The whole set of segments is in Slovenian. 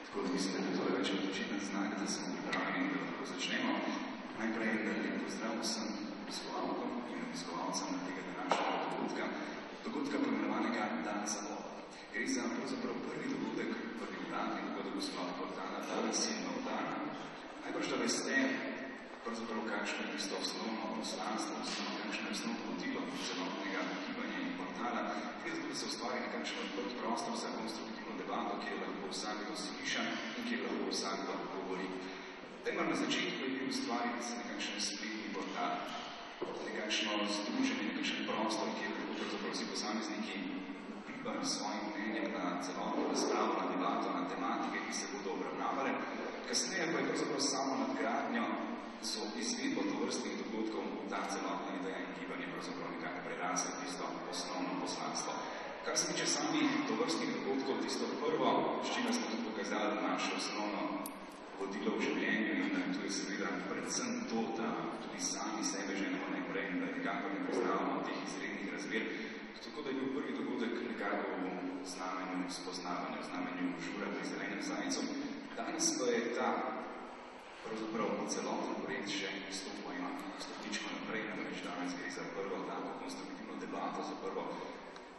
Tako da mislim, da je to več odločiten znak, da smo pripravljeni, da lahko začnemo. Najprej lep pozdrav vsem obiskovalkom in obiskovalcem tega današnjega dogodka poimenovanega Dan za vodo. Gre za pravzaprav prvi dogodek, prvi uradni dogodek v portala Danes in nov dan. Najbrž da veste, pravzaprav kakšno je tisto osnovno poslanstvo, kakšno je osnovno vodilo celotnega gibanja in portala, gre za to, da se ustvari nekakšen odprt prostor za konstruktivno debato, kjer lahko vsakdo sliša in kjer lahko vsakdo govori. Temelj na začetku je bil ustvariti nekakšen spletni portal, nekakšno združenje, nekakšen prostor, kjer lahko pravzaprav vsi posamezniki vplivajo s svojim mnenjem na celotno razpravo, na debato, na tematike, ki se bodo obravnavale. Kasneje pa je pravzaprav samo nadgradnjo so izvedbo tovrstnih dogodkov ta celotna ideja in gibanje pravzaprav nekako prerasla tisto osnovno poslanstvo. Kar se tiče samih tovrstnih dogodkov, tisto prvo, s čimer smo tudi pokazali naše osnovno vodilo v življenju in tu je seveda predvsem to, da tudi sami sebe ženemo najprej in da nekako ne poznavamo teh izrednih razmer. Tako da je bil prvi dogodek nekako v znamenju spoznavanja, v znamenju žura pri zelenem zajcu. Danes pa je ta pravzaprav celoten projekt še stopil eno stopničko naprej, namreč danes gre za prvo tako konstruktivno debato, za prvo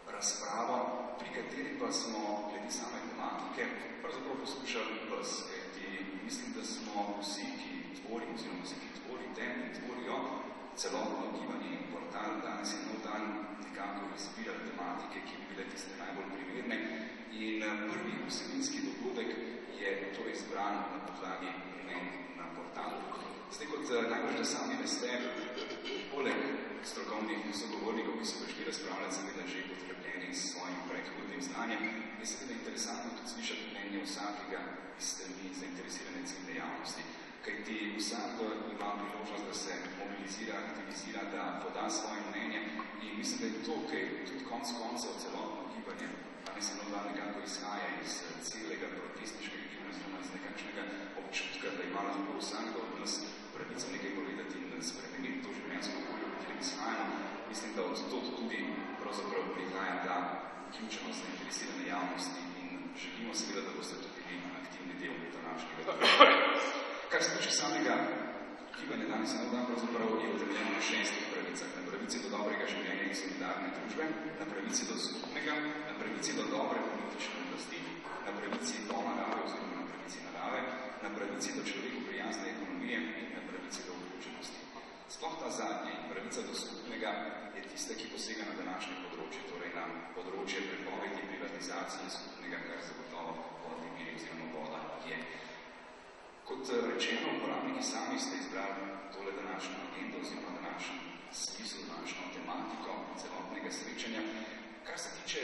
razpravo, pri kateri pa smo glede same tematike pravzaprav poslušali vas, kajti mislim, da smo vsi, ki tvorimo, oziroma vsi, ki tvorite in tvorijo celotno gibanje in portal Danes in nov dan, nekako izbirali tematike, ki bi bile tiste najbolj primerne. In prvi vsebinski dogodek je to izbran na podlagi mnenj na portalu. Zdaj, kot najbolj, da sami veste, poleg strokovnih sogovornikov, ki so prišli razpravljati, seveda že podkrepljeni s svojim predhodnim znanjem, je seveda interesantno tudi slišati mnenje vsakega iz strani zainteresirane ciljne javnosti. Kajti vsak ima priložnost, da se mobilizira, aktivizira, da poda svoje mnenje in mislim, da je to, kaj tudi konc koncev celotno gibanje, danes je nov dan nekako izhaja iz celega protestniškega gibanja, oziroma iz nekakšnega občutka, da ima lahko vsakdo od nas pravico nekaj povedati in spremeniti to življenjsko okolje, v katerem izhajamo. Mislim, da od tod tudi pravzaprav prihaja ta vključenost zainteresirane javnosti in želimo seveda, da boste tudi bili aktivni del današnjega dogodka. Kar se tiče samega gibanja danes in nov dan, pravzaprav je utemeljeno na 6 pravicah. Na pravici do dobrega življenja in solidarne družbe, na pravici do skupnega, na pravici do dobre politične oblasti, na pravici do narave oziroma na pravici narave, na pravici do človeku prijazne ekonomije in na pravici do vključenosti. Sploh ta zadnja in pravica do skupnega je tista, ki posega na današnje področje, torej na področje prepovedi privatizacije skupnega, kar zagotovo vodni viri oziroma voda je. Kot rečeno, uporabniki sami ste izbrali tole današnjo agendo oziroma današnjo smisel, današnjo tematiko celotnega srečanja. Kar se tiče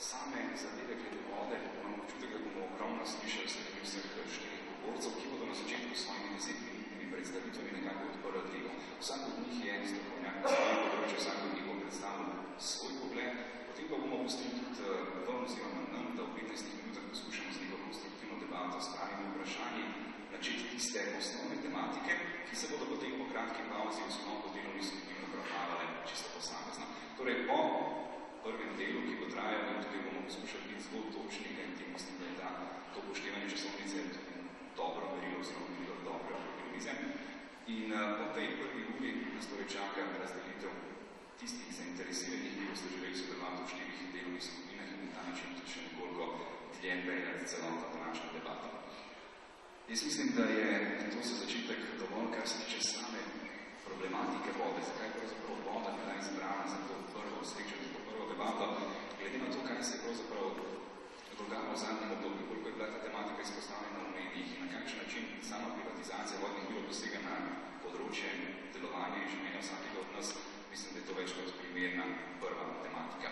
same zadeve glede vode, imamo občutek, da bomo ogromno slišali vseh 4 govorcev, ki bodo na začetku s svojimi 10-minutnimi predstavitvami nekako odprli tega. Vsak od njih je strokovnjak na svojem področju, vsak od njih bo predstavil svoj pogled, potem pa bomo pustili tudi vam oziroma nam, da v 15 minutah poskušamo z neko konstruktivno debato s pravimi vprašanji načeti tiste osnovne tematike, ki se bodo potem po kratki pauzi v sklopu delovnih skupin obravnavale čisto posamezno. Torej, po prvem delu, ki bo trajal, in tukaj bomo poskušali biti zelo točni, kajti mislim, da je to upoštevanje časovnice dobro merilo oziroma merilo dobre organize. In po tej prvi uri nas torej čaka razdelitev tistih zainteresiranih, ki boste želeli sodelovati v 4 delovnih skupinah in na ta način tudi še nekoliko dlje peljati celotno današnjo debato. Jaz mislim, da je to za začetek dovolj, kar se tiče same problematike vode. Zakaj pravzaprav voda bila izbrana za to prvo srečanje, za to prvo debato, glede na to, kaj se je pravzaprav dogajalo v zadnjem obdobju, koliko je bila ta tematika izpostavljena v medijih in na kakšen način sama privatizacija vodnih virov posega na področje delovanja in življenja vsakega od nas, mislim, da je to več kot primerna prva tematika.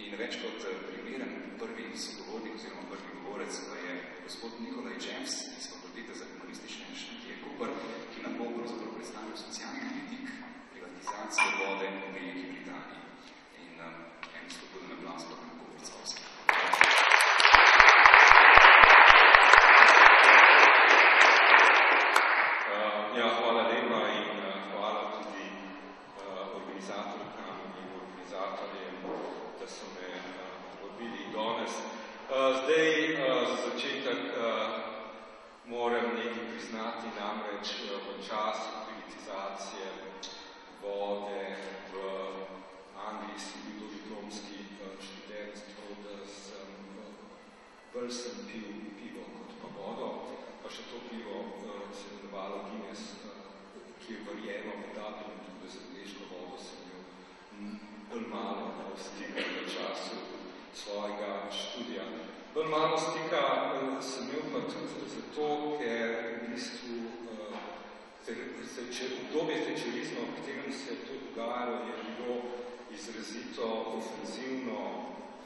In več kot primeren prvi sogovornik oziroma prvi govorec pa je gospod Nikolaj Čems iz Fakultete za humanistične študije Koper, ki nam bo pravzaprav predstavil socialni vidik privatizacije vode v Veliki Britaniji. In en spodbuden aplavz pa nam govorica osem. Hvala lepa in hvala tudi organizatorkam in organizatorjem, da so me povabili danes. Zdaj, za začetek moram nekaj priznati, namreč v času privatizacije vode v Angliji sem bil dodiplomski študent, tako da bolj sem pil pivo kot pa vodo, pa še to pivo se je imenovalo Guinness, ki je varjeno v Dublinu, tako da za angleško vodo sem imel bolj malo stika v času svojega študija. Bolj malo stika sem imel pa tudi zato, ker v bistvu obdobje tečerizma, v katerem se je to dogajalo, je bilo izrazito ofenzivno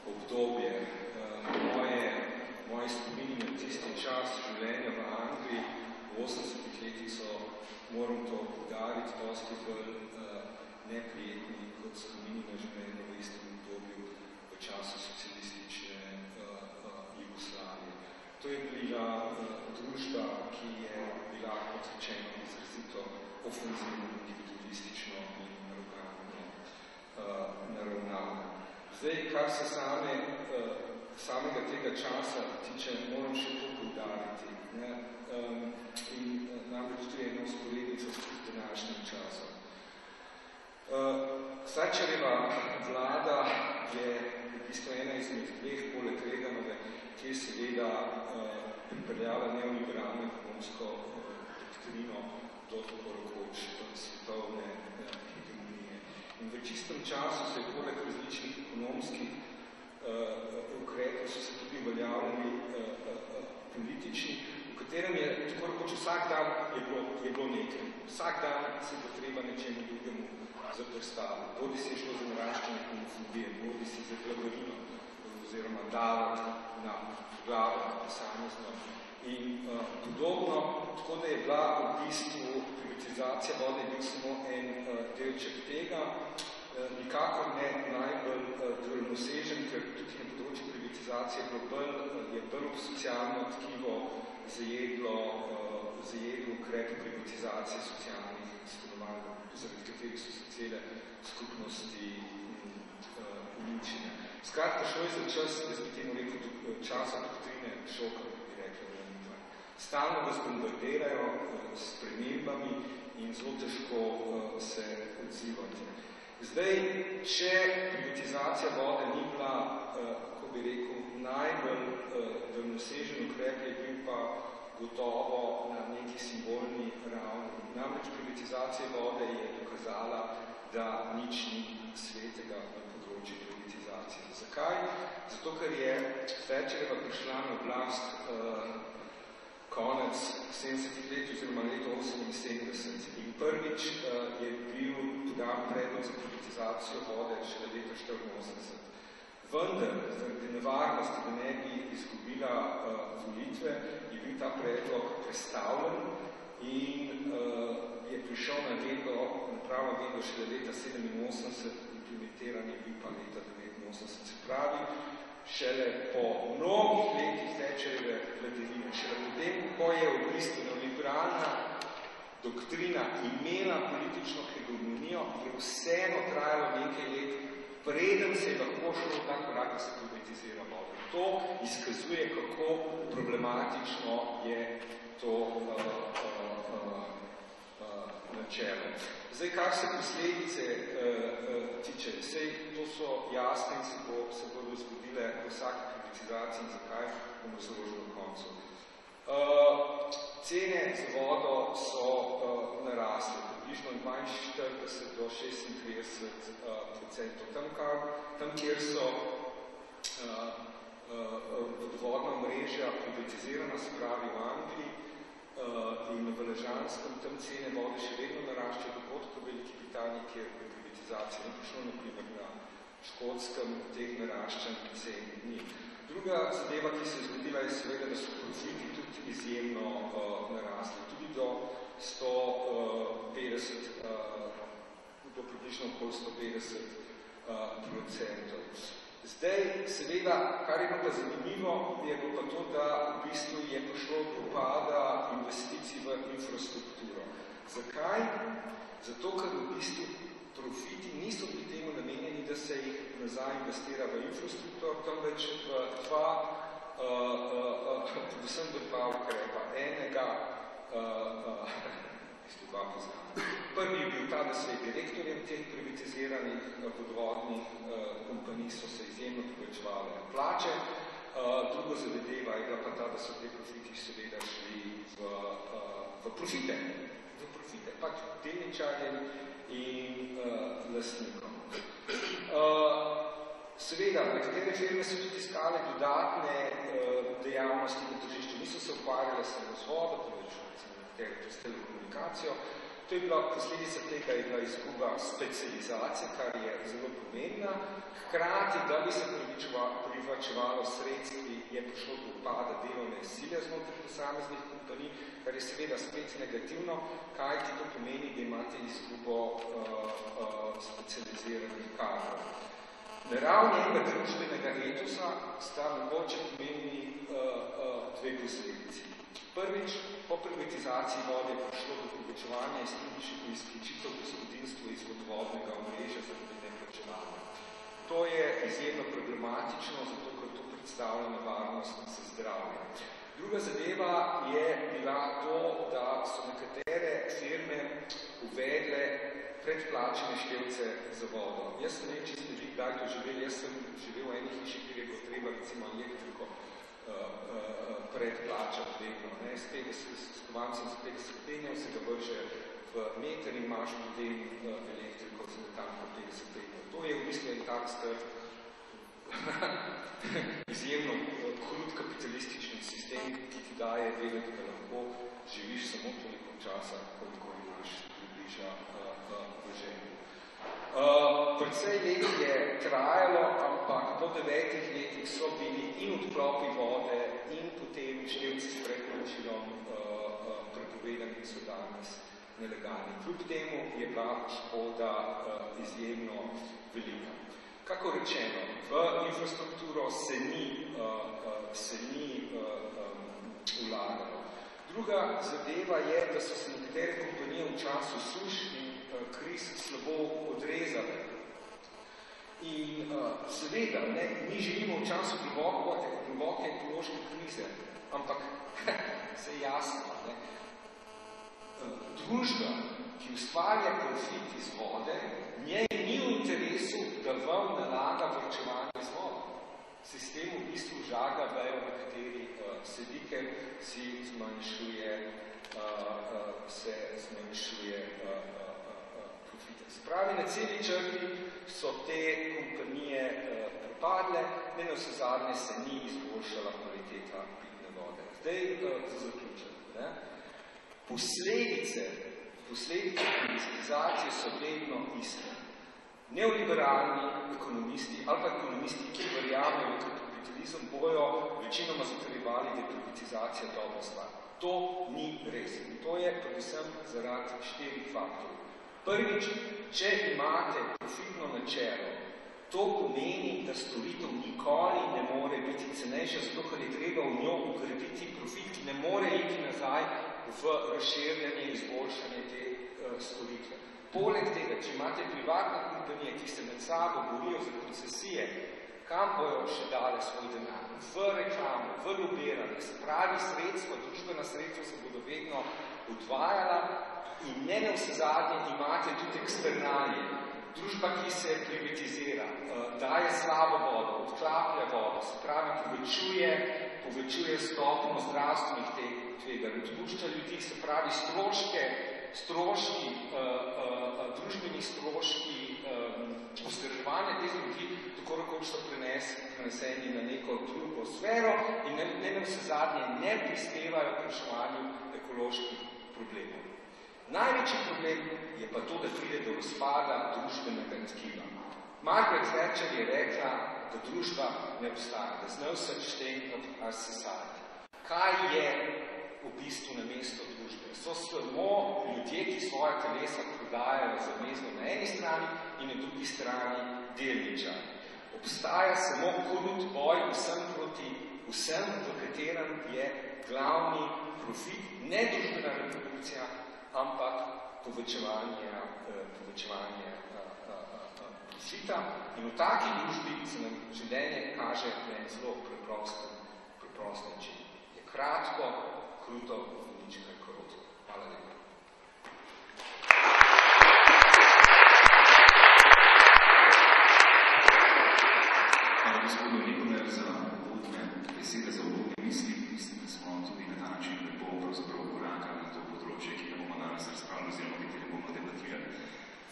obdobje. Moji spomini na tisti čas življenja v Angliji v 80-ih letih so, moram to poudariti, dosti bolj neprijetni kot spomini na življenje v istem obdobju v času socialistične Jugoslavije. To je bila družba, ki je bila, kot rečeno, izrazito ofenzivno, individualistično in naravnana. Zdaj, kar se samega tega časa tiče, moram še to poudariti. In namreč tu je ena usporednica s današnjim časom. Thatcherjeva vlada je v bistvu ena izmed dveh poleg Reaganove, ki je seveda pripeljala neoliberalno ekonomsko doktrino do tako rekoč svetovne hegemonije. In v čistem času se je poleg različnih ekonomskih ukrepov so se tudi uveljavljali politični, v katerem je tako rekoč vsak dan je bilo nekaj. Vsak dan se bo treba nečemu drugemu zaprstaviti. Bodi si je šlo za naraščanje homofobije, bodi si za glavarino oziroma davek na glavo posamezno. In podobno, tako da je bila v bistvu privatizacija vode je bil samo en delček tega, nikakor ne najbolj daljnosežen, ker tudi na področju privatizacije je bolj socialno tkivo zajedlo ukrep privatizacije socialnih stanovanj, zaradi katerih so se cele skupnosti uničene. Skratka, šlo je za čas, da bi temu rekel, časa doktrine šoka, bi rekli. Stalno vas bombardirajo s spremembami in zelo težko se odzivati. Zdaj, če privatizacija vode ni bila, kako bi rekel, najbolj daljnosežen ukrep, je bil pa gotovo na neki simbolni ravni. Namreč privatizacija vode je dokazala, da nič ni svetega na področju privatizacije. Zakaj? Zato, ker je Thatcherjeva prišla na oblast konec 70 let oziroma leto 78 in prvič je bil podan predlog za privatizacijo vode šele leta 84. Vendar, zaradi nevarnosti, da ne bi izgubila volitve, je bil ta predlog prestavljen in je prišel na pravo vedo šele leta 87, implementiran je bil pa leta 89. Se pravi, šele po mnogih letih Thatcherjeve vladavine, šele potem, ko je v bistvu neoliberalna doktrina imela politično hegemonijo, je vseeno trajalo nekaj let, preden se je lahko šlo ta korak, da se privatizira vodo. To izkazuje, kako problematično je to načelo. Zdaj, kar se posledice tiče, to so jasne in se bodo zgodile v vsaki privatizaciji in zakaj bomo založili na koncu. Cene za vodo so narasle, približno 42 do 36%. Tam, kjer so vodovodna mreža privatizirana, se pravi v Angliji in v Ležanskem, tam cene vode še vedno naraščajo, dogodko v Veliki Britaniji, kjer je privatizacija ne prišlo, naprimer na Škotskem, teh naraščanj cen ni. Druga zadeva, ki se je zgodila, je seveda, da so profiti tudi izjemno narasli, tudi do 150, do približno okoli 150%. Zdaj, seveda, kar je pa zanimivo, je pa to, da v bistvu je prišlo do upada investicij v infrastrukturo. Zakaj? Zato, ker v bistvu profiti niso pri temu namenjeni, da se jih nazaj investira v infrastrukturo, temveč v dva predvsem dva ukrepa. Enega, dva poznam. Prvi je bil ta, da se je direktorjem teh privatiziranih vodovodnih kompanij so se izjemno povečevale plače. Drugo zadeva je bila pa ta, da so te profiti seveda šli v profite. Pač delničarjem in lastnikom. Seveda, nekatere firme so tudi iskale dodatne dejavnosti na tržišču. Niso se ukvarjale samo z vodo, nekatere čez telekomunikacijo. To je bila posledica tega, je bila izguba specializacije, kar je zelo pomembna. Hkrati, da bi se privačevalo sredstvi, je prišlo do upada delovne sile znotraj posameznih kompanij, kar je seveda spet negativno, kaj ti to pomeni, da imate izgubo specializiranih kadrov. Na ravni enega družbenega etosa sta mogoče pomembni dve posledici. Prvič, po privatizaciji vode je prišlo do povečevanja izključitev gospodinstva iz vodovodnega omrežja zaradi neplačevanja. To je izjemno problematično, zato ker to predstavlja nevarnost za zdravje. Druga zadeva je bila to, da so nekatere firme uvedle predplačene števce za vodo. Jaz ne vem, če ste vi kdaj to živeli, jaz sem živel v eni hiši, kjer je bilo treba recimo elektriko predplačati vedno. Skovan sem se tega stopinjal, se ga vrže v meter in imaš potem elektriko za tam po 50 penjev. To je v bistvu en tak izjemno krut kapitalistični sistem, ki ti daje vedeti, da lahko živiš samo toliko časa, koliko imaš približa v želju. Predvsej let je trajalo, ampak po 9 letih so bili in odklopi vode in potem števci s predplačilom prepovedani, so danes nelegalni. Kljub temu je bila škoda izjemno velika. Kako rečeno, v infrastrukturo se ni vlagalo. Druga zadeva je, da so se nekatere kompanije v času suš in kriz slabo odrezale. In seveda, mi živimo v času globoke ekološke krize, ampak se je jasno, družba, ki ustvarja profit iz vode, njej ni v interesu, da vam nalaga vrčevanje z vodo. Sistem v bistvu žaga vejo, na kateri sedi, ker si zmanjšuje profite. Spravi, na celi črti so te kompanije propadle, ne na vse zadnje se ni izboljšala kvaliteta pitne vode. Zdaj za zaključek. Posledice privatizacije so vedno iste. Neoliberalni ekonomisti ali pa ekonomisti, ki verjamejo v kapitalizem, bojo večinoma zatrjevali, da je privatizacija dobra stvar. To ni res. In to je predvsem zaradi 4 faktorjev. Prvič, če imate profitno načelo, to pomeni, da storitev nikoli ne more biti cenejša, zato ker je treba v njo ukrepiti profit, ki ne more iti nazaj v razširjanje in izboljšanje te storitve. Poleg tega, če imate privatne kompanije, ki se med sabo borijo za koncesije, kam bojo še dale svoj denar? V reklamo, v lobiranje, se pravi sredstva, družbena sredstva se bodo vedno odvajala in ne na vse zadnje imate tudi eksternalije. Družba, ki se privatizira, daje slabo vodo, odklaplja vodo, se pravi povečuje stopnjo zdravstvenih tveganj, odpušča ljudi, se pravi družbeni stroški vzdrževanja teh ljudi, tako rekoč so preneseni na neko drugo sfero in ne na vse zadnje ne prispevajo k reševanju ekoloških problemov. Največji problem je pa to, da pride do razpada družbenega tkiva. Margaret Thatcher je rekla, da družba ne obstaja, da no such thing as society. Kaj je v bistvu na mesto družbe? So samo ljudje, ki svoje telesa prodajajo za mezno na eni strani in na drugi strani delničarji. Obstaja samo krut boj vsem proti vsem, v katerem je glavni profit, ne družbena reprodukcija, ampak povečevanje profita. In v taki družbi se nam življenje kaže na zelo preprostem preprost način. Je kratko, kruto, nič kaj korotko. Hvala lepa. Hvala gospodu Nikoler za uvodne besede, za uvodne misli. Mislim, da smo tudi na ta način lepo pravzaprav korakali na to področje, ki ga bomo danes razpravljali, oziroma ki ga bomo debatirali.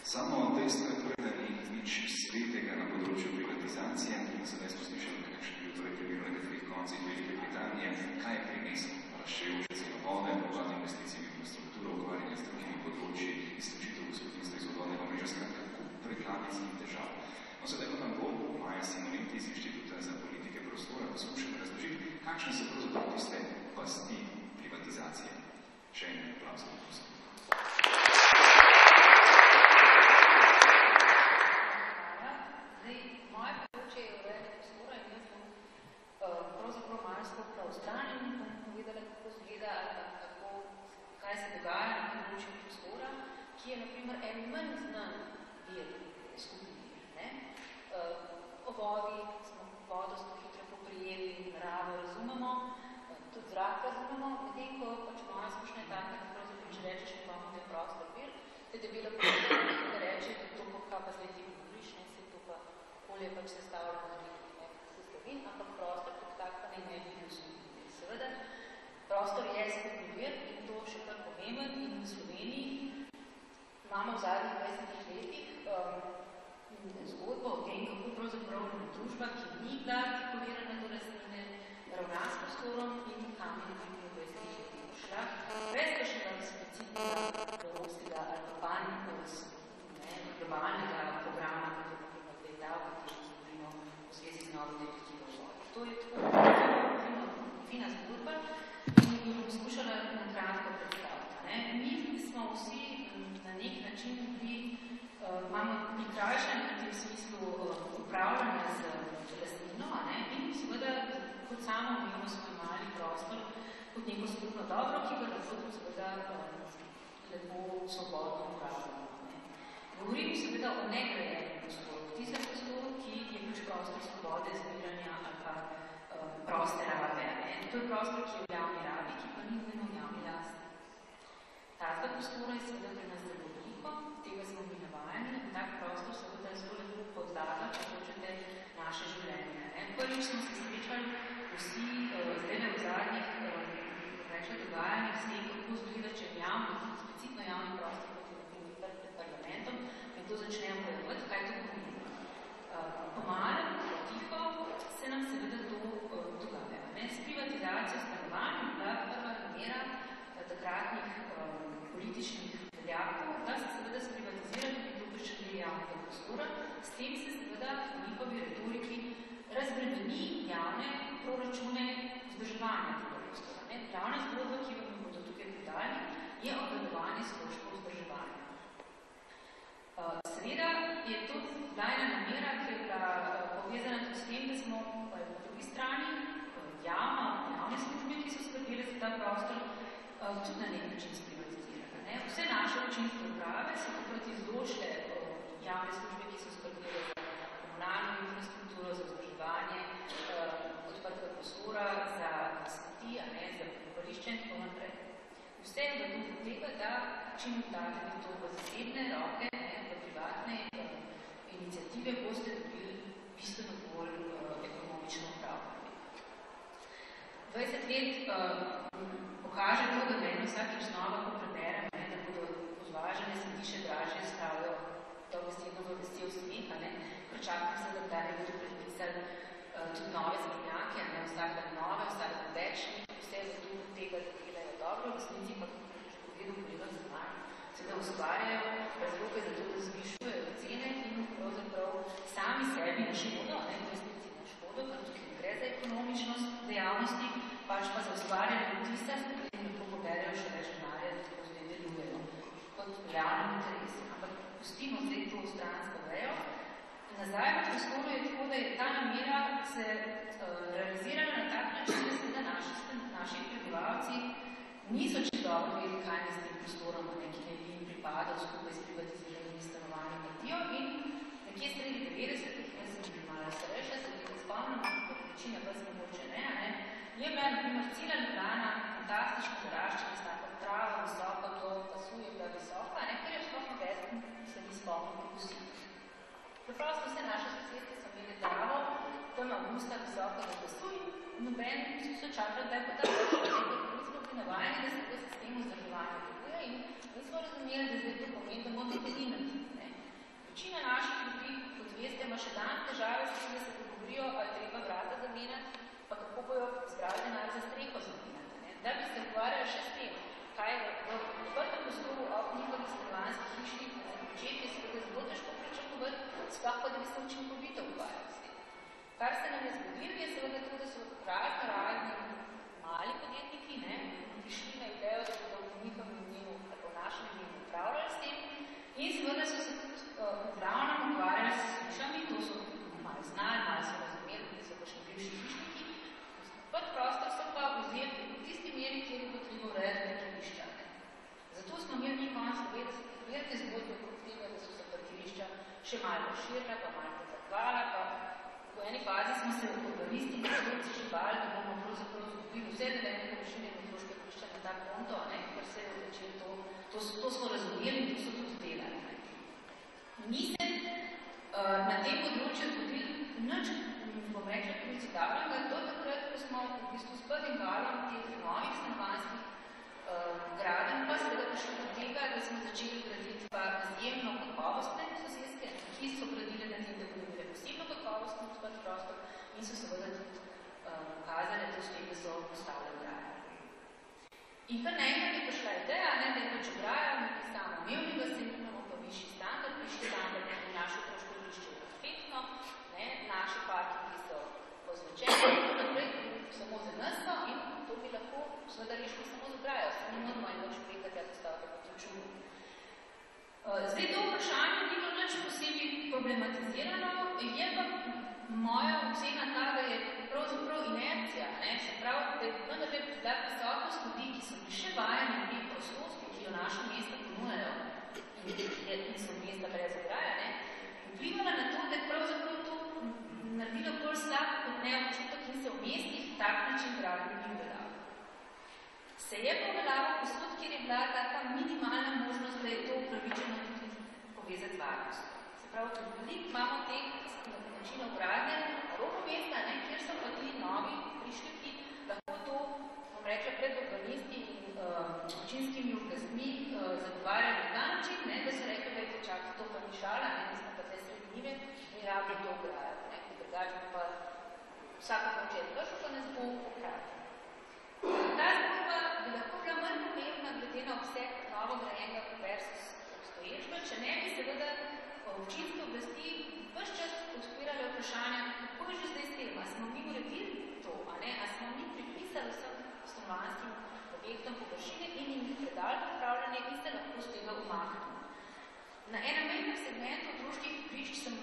Samo dejstvo je torej, da ni nič svetega na področju privatizacije. Sedaj smo slišali, kakšen bil torej primer na nekaterih koncih Velike Britanije. Kaj je prinesel? Raščajoče ceno vode, propad investicij v infrastrukturo, ukvarjanje z drugimi področji, izključitev gospodinstva iz vodnega omrežja, skratka, kup preglavic in težav. No, sedaj pa nam bo Maja Simoneti iz Inštituta za politike prostora poskušala razložiti, kakšne so pravzaprav tiste pasti privatizacije. Še en aplavz za prosim. Ki je, na primer, en manj znan vir skupni vir. O vodi smo vodo smo hitro poprijeli, naravo razumemo, tudi zrak razumemo, medtem ko pač moja izkušnja je taka, da pravzaprav, če rečeš nekomu, da je prostor vir, te debela povedala, da reče, da to pa pa zdaj ti govoriš, ne, se to pa okolje pač sestavljeno na nekaj sestavin, ampak prostor kot tak pa ne bi bil skupni vir. Seveda, prostor je skupni vir in to še kar pomemben in v Sloveniji imamo v zadnjih 20 letih zgodbo o tem, kako pravzaprav družba, ki ni bila artikulirana do rastline, ravna s prostorom in kam je v 20 letih šla. Brez kakšnega specifičnega evropskega ali pa globalnega programa, kot je ta, o katerem govorimo v zvezi z novo direktivo vode. To je tako fina zgodba in jo bom skušala na kratko predstaviti. Mi smo vsi na nek način imamo prikrajšan v tem smislu upravljanja z rastlino, in seveda kot samo umemo smo imeli prostor kot neko skupno dobro, ki ga lahko tudi seveda lepo svobodno upravljamo. Govorim seveda o negrajenem prostoru, tistem prostoru, ki je pač prostor svobode, zbiranja ali pa proste rabe. To je prostor, ki je v javni rabi, ki pa ni v javni lasti. Tazga prostora je seveda pri nas zelo veliko, tega smo mi navajeni in tak prostor seveda je zelo lepo podlaga, če hočete, naše življenje. Prvič smo se srečali vsi zdaj v zadnjih dogajanjih s tem, kako zgleda, če javno, specifno javni prostor, kot je pred parlamentom, in to začnemo pojavljati, kaj to pomeni. Pomalem, tiho, se nam seveda to dogaja. S privatizacijo stanovanj je bila prva namera takratnih političnih veljakov, da se seveda sprivatizira tudi to prišljanje javnega prostora. S tem se seveda v njihovi retoriki razbremeni javne proračune vzdrževanja tega prostora. Glavna zgodba, ki vam bodo tukaj predali, je obvladovanje stroškov vzdrževanja. Seveda je to bila ena namera, ki je bila povezana tudi s tem, da smo po drugi strani javne službe, ki so skrbele za ta prostor, tudi na nek način sprivatizirane. Vse naše občinske uprave so takrat izločile javne službe, ki so skrbele za komunalno infrastrukturo, za vzdrževanje odprtega prostora, za smeti, za prebivališče in tako naprej. Vse je v duhu tega, da čim vdate to v zasebne roke, v privatne iniciative, boste dobili bistveno bolj ekonomično upravljanje. 20 let pokaže to, da meni vsakič znova, ko preberem, da bodo pozvažene smeti še dražje, stavljajo to besedno v vestijo smeh, pričakam se, da kdaj bodo predpisali tudi nove zemljake, vsak dan nove, vsak dan več, vse v duhu tega, da delajo dobro, v resnici pa povedal za manj, se da ustvarjajo razloge za to, da zvišujejo cene in pravzaprav sami sebi na škodo, v resnici na škodo, ker tukaj ne gre za ekonomičnost dejavnosti, pač pa za ustvarjanje tista, s katerim lahko poberajo še več denarja, da tako zdaj delujejo kot javnem interesu. Ampak pustimo zdaj to stransko vejo. Nazaj v prostoru je tako, da je ta namera se realizirala na tak način, da seveda naši prebivalci niso če dobro vedeli, kaj ne s tem prostorom, ki ne bi jim pripadal skupaj s privatiziranimi stanovanji naredijo in nekje sredi 90-ih, jaz sem že malo starejša, se tega spomnim, kot večina vas mogoče ne, je bila tam avgusta visoko zaglasuj, noben so čakali, da je potem nismo bili navajeni, da se to sistem vzdrževanja deluje in nismo razumeli, da zdaj to pomeni, da moramo tudi narediti. Večina naših ljudi, kot veste, ima še dan težave, s tem, da se pogovorijo, ali treba vrata zamenjati, pa kako bojo zbrali denar za streho zamenjati. Da bi se ukvarjali še s tem, kaj je v odprtem prostoru ob njihovih stanovanjskih hišnih začetki, se je zelo težko pričakovati, sploh pa da bi se učinkovito ukvarjali s tem. Kar se nam je zgodilo, je seveda to, da so razni mali podjetniki prišli na idejo, da bodo v njihovem imenu, tako v našem imenu upravljali s tem in seveda so se tudi upravno ukvarjali s hišami, to so malo znali, malo so razumeli, da so pač bivši hišniki. Pod prostor so pa vzeli v tisti meri, kjer je potrebo urejati parkirišča. Zato smo imeli konec 90-ih let zgodbe kot tega, da so se parkirišča še malo širila, pa malo zatrvala, pa v eni fazi smo se urbanisti in človci že bali, da bomo pravzaprav zgubili vse navedene površine in otroške parkirišča na ta konto, ker se je začelo to smo razumeli in to so tudi delali. Ni se na tem področju zgodili nič, bom rekla, principalnega, do takrat, ko smo v bistvu s prvim valom teh novih stanovanjskih gradenj, pa seveda prišli do tega, da smo začeli graditi pa izjemno kakovostne soseske, ki so gradile na tem, da bodo imeli posebno kakovostno odprt prostor in so seveda tudi pokazali to s tem, da so postavljali gradenj. In kar naenkrat je prišla ideja, da je pač ograja samo umevnega, se imamo pa višji standard, višji standard je naše otroško igrišče perfektno, naši parkingi so pozvečeni, naprej samo za nas in to bi lahko seveda rešilo samo z ograjo, se ne moramo in več prekati, da stavite kot računu. Zdaj to vprašanje ni bilo nič posebej problematizirano, je pa moja ocena ta, da je pravzaprav inercija, se pravi, da je vendarle ta prisotnost ljudi, ki so bili še vajeni v teh prostosti, ki jo naše mesta ponujajo in so mesta brez ograja, vplivala na to, da je pravzaprav to naredilo bolj slab kot ne občutek in se v mestih tak način gradnje ni uveljavil. Se je pa uveljavil posod, kjer je bila taka minimalna možnost, da je to upravičeno tudi povezati z varnostjo. Se pravi, veliko imamo teh načinov gradnje na robu mesta, kjer so pa ti novi prišljiki lahko to, bom rekla, pred urbanisti in občinskimi oblastmi zagovarjali na ta način, da so rekli, da je to čak, to pa ni šala, mi smo pa te srednjive, mi rabili to ograjo, drugače pa vsako hoče odvršil, pa nas bo pokrati. Ta zgodba bi lahko bila manj pomembna glede na obseg novograjenega versus obstoječega, če ne bi seveda občinske oblasti ves čas odpirali vprašanja, kako je že zdaj s tem, a smo mi uredili to, a smo mi pripisali vsem stanovanjskim objektom površine in jim predali upravljanje in se lahko z tega umaknemo. Na enem menjem segmentu otroških igrišč sem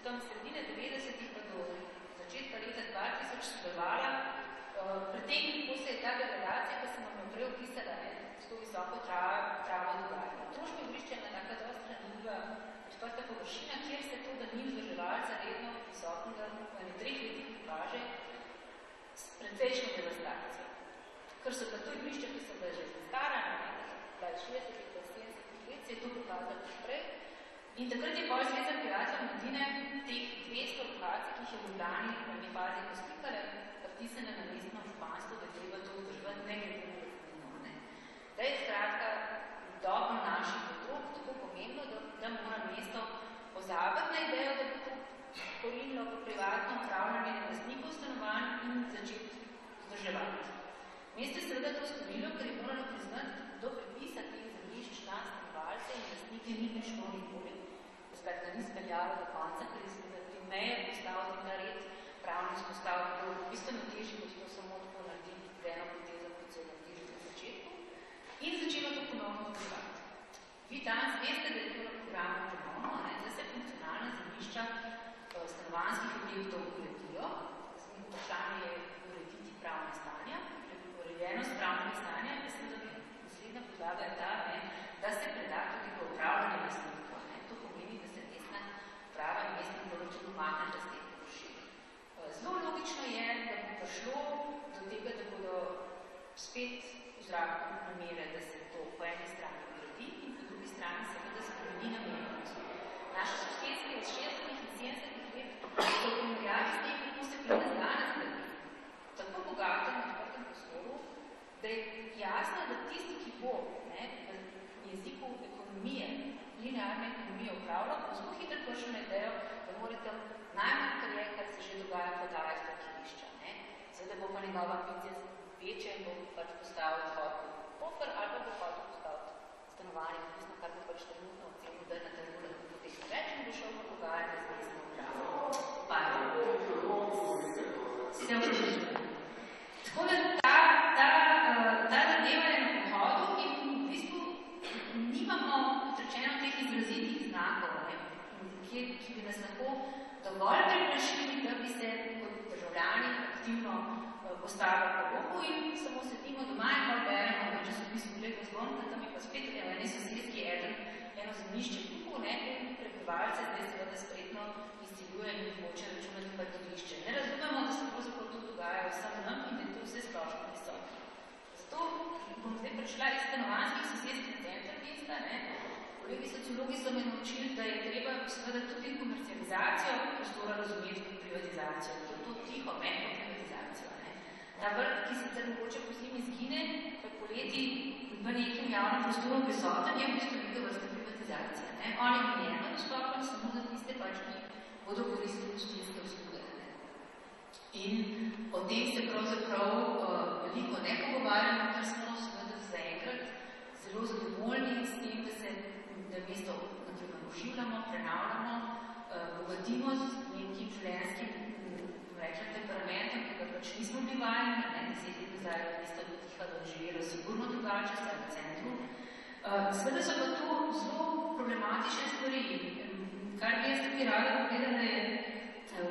tam sredine 90-ih pa do začetka leta 2000 sodelovala. Pri tem, ko se je ta degradacija, ko sem vam prej opisala, s to visoko travo dogajala. Otroško igrišče je ena taka dosti ranljiva odprta površina, kjer se to, da ni vzdrževalca redno visokega, v 3 letih kaže s precejšnjo devastacijo. Ker so pa to igrišče, ki so bila že zastarana, 60-ih, 70-ih let, se je to pokazalo prej. In takrat je bolj svet za piracijo mladine teh 200 lokacij, ki jih je v Ljubljani v eni fazi poslikale, pritisane na mestno županstvo, da je treba to vzdrževati ne glede na razumno. Da je skratka dobro naših otrok tako pomembno, da mora mesto pozabiti na idejo, da bo to porinilo v privatno upravljanje lastnikov stanovanj in začeti vzdrževati. Mesto je seveda to storilo, ker je moralo priznati, do prepisa teh zemljišč na stanovalce in lastnike ni prišlo nikoli. Skratka, ni speljalo do konca, ker je seveda te meje postaviti na red, pravno izpostaviti bilo bistveno težje, kot to samo tako narediti eno potezo, kot se je naredili na začetku, in začelo to ponovno vzdrževati. Vi danes veste, da je to na programu ponovno, da se funkcionalna zemljišča stanovanjskih objektov uredijo. Vprašanje je urediti pravne stanja. Urejenost pravne stanja je seveda naslednja podlaga je ta, da se preda tudi po upravljanju lastnikov. To pomeni, da se mestna prava in mestni proračun umaknete z teh površin. Zelo logično je, da bo prišlo do tega, da bodo spet v zraku namere, da se to po eni strani uredi in po drugi strani seveda spremeni namenjenost. Naše sosedske iz 60-ih in 70-ih let so v primerjavi s tem njegova ambicija večja in bo pač postavil odhod pofer ali pa bo hotel postaviti stanovanje, odvisno, kar bo pač trenutno ocenil, da je na trgu lahko potekno več in bo šel v pogajanje z mestno upravo. Se vprašujem. Tako da ta zadeva je na pohodu in v bistvu nimamo, kot rečeno, teh izrazitih znakov, ki bi nas lahko dovolj preplašili, da bi se kot državljani aktivno postavili po boku in samo sedimo doma in pa beremo v časopisu Gledno zvon, da tam je pa spet eni sosedski eno zemljišče kupu, in prebivalce zdaj seveda spretno izciljuje in hoče računati parkirišče. Ne razumemo, da se pravzaprav to dogaja vsem nam in da je to vse splošno prisotno. Zato bom zdaj prišla iz stanovanjskih sosedskih center mesta. Kolegi sociologi so me naučili, da je treba seveda tudi komercializacijo prostora razumeti kot privatizacijo. To tiho meni privatizacijo. Ta vrt, ki sicer mogoče po zimi izgine, pa poleti v nekem javnem prostoru prisoten, je v bistvu neka vrsta privatizacija. On je njeno dostopen samo za tiste pač, ki bodo koristili gostinske usluge. In o tem se pravzaprav veliko ne pogovarjamo, ker smo seveda zaenkrat zelo zadovoljni s tem, da mesto oživljamo, prenavljamo, bogatimo z nekim življenjskim temperamentom, ki ga pač nismo bili vajeni, 10 let nazaj je mesto tiha doživelo sigurno drugače, sta v centru. Seveda so pa to zelo problematične stvari. Kar bi jaz tukaj rada povedala, da je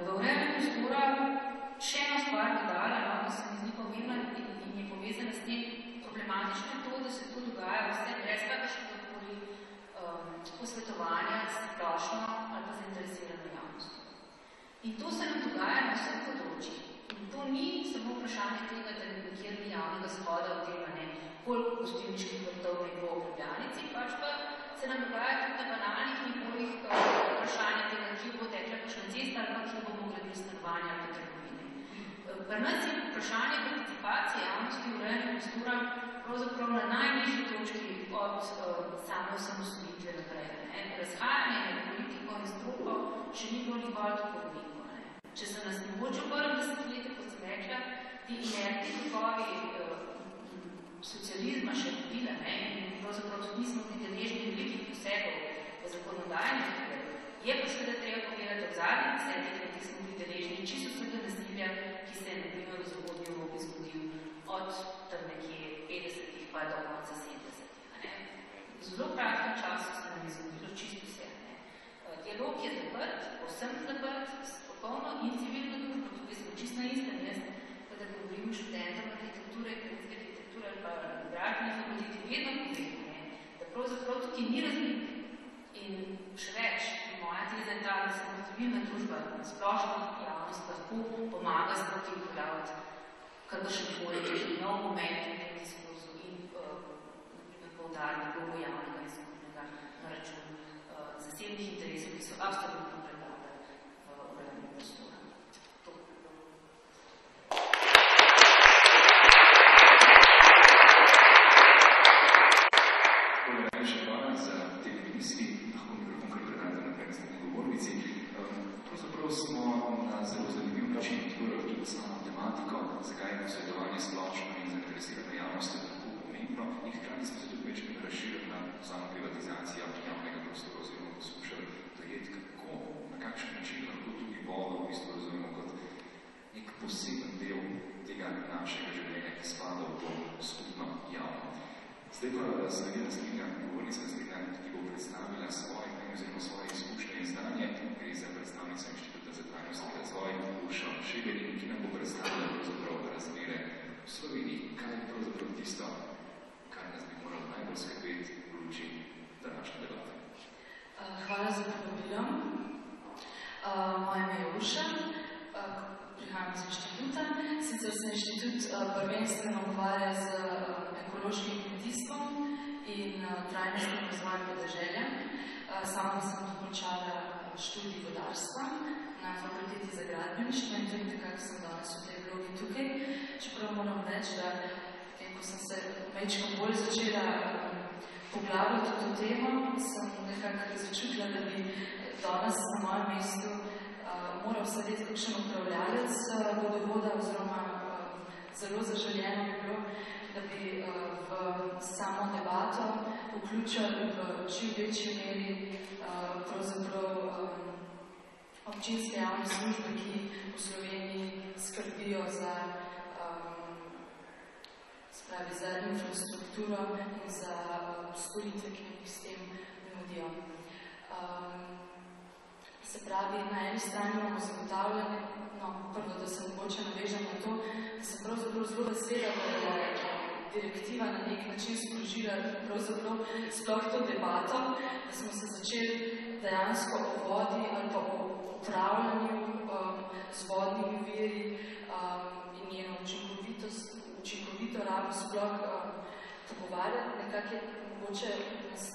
v urejanju prostora še eno stvar dodala, ki se mi zdi pomembna in je povezana s tem problematično to, da se to dogaja vse brez kakršnega posvetovanja splošno ali pa zainteresirano javnost. In to se nam dogaja na vseh področjih. In to ni samo vprašanje tega, da nikjer ni javnega shoda o tem, koliko gostilniških vrtov ne bo v Ljubljanici, pač pa se nam dogaja tudi na banalnih nivojih vprašanja tega, kje bo tekla kakšna cesta ali pa kje bomo gradili stanovanja ali pa trgovine. Pri nas je vprašanje participacije javnosti v urejanju prostora pravzaprav na najnižji točki od same osamosvojitve naprej. Razhajanje med politiko in stroko še ni bilo nikoli tako veliko. Če se nas mogoče v prvem desetletju, kot sem rekla, ti inertni tokovi socializma še dobila in pravzaprav tudi nismo bili deležni velikih posegov v zakonodajnih tukaj, je pa seveda treba povedati od zadnjih 10 letih smo bili deležni čisto vsega nasilja, ki se je na primer v Zahodnji Evropi zgodil od tam nekje 50-ih pa do konca 70-ih. V zelo kratkem času se nam je zgodilo čisto vse. Dialog je zaprt, povsem zaprt, popolno in civilno družbo, tukaj smo čisto na istem. Jaz, kada govorim študentom arhitekture, krajinske arhitekture ali pa gradbenih fakulteti, vedno povem, da pravzaprav tukaj ni razlik. In še več, moja teza je ta, da se civilna družba, splošna javnost lahko pomaga stroki upravljati kakršenkoli nov moment v tem diskurzu in poudarjati vlogo javnega in skupnega na račun zasebnih interesov, ki so absolutno prevladali v urejanju prostora. Najlepša hvala za te misli, lahko mikrofon kar predajte naprej na srednji govornici. Pravzaprav smo na zelo zanimiv način odprli tudi samo tematiko, zakaj je posvetovanje splošno in zainteresirano javnosti tako pomembno in hkrati smo se tudi večkrat razširili na samo privatizacijo javnega prostora oziroma poskušali dojeti, kako, na kakšen način lahko tudi vodo v bistvu razumemo kot nek poseben del tega našega življenja, ki spada v to skupno javno. Zdaj pa sledila naslednja govornica, ki bo predstavila svoje oziroma svoje izkušnje in znanje, gre za predstavnico Inštituta za trajnostni razvoj Uršo Šeberin, ki nam bo predstavila pravzaprav razmere v Sloveniji, kaj je pravzaprav tisto, kar nas bi moralo najbolj skrbeti v luči današnje debate. Hvala za povabilo. Moje ime je Urša, prihajam iz inštituta. Sicer se inštitut prvenstveno ukvarja z ekološkim kmetijstvom in trajnostnim razvojem podeželja. Sama sem dokončala študij vodarstva na fakulteti za gradbeništvo in tudi nekako sem danes v tej vlogi tukaj. Čeprav moram reči, da ko sem se majčko bolj začela poglavljati to temo, sem nekako začutila, da bi danes na mojem mestu moral sedeti kakšen upravljalec vodovoda oziroma zelo zaželjeno bi bilo, da bi v samo debato vključili v čim večji meri pravzaprav občinske javne službe, ki v Sloveniji skrbijo za infrastrukturo in za storitve, ki jih s tem nudijo. Se pravi, na eni strani imamo zagotavljanje, prvo, da se mogoče navežem na to, da se pravzaprav zelo vesela, da je direktiva na nek način sprožila pravzaprav sploh to debato, da smo se začeli dejansko o vodi ali pa o upravljanju z vodnimi viri in njeno učinkovito rabo sploh pogovarjati. Nekako je mogoče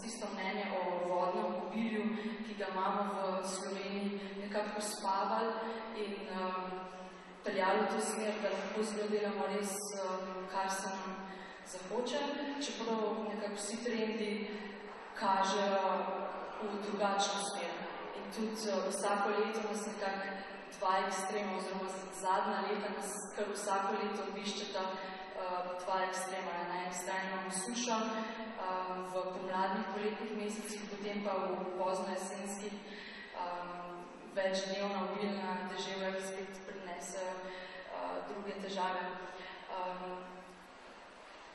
tisto mnenje o vodnem obilju, ki ga imamo v Sloveniji, nekako uspavali in peljali v to smer, da lahko zelo delamo res, kar se nam zahoče, čeprav nekako vsi trendi kažejo v drugačno smer. In tudi vsako leto nas nekako dva ekstrema, oziroma zadnja leta nas kar vsako leto obiščeta dva ekstrema. Na eni strani imamo sušo v pomladnih poletnih mesecih, potem pa v pozno jesenskih večdnevna obilna deževja, ki spet prinesejo druge težave.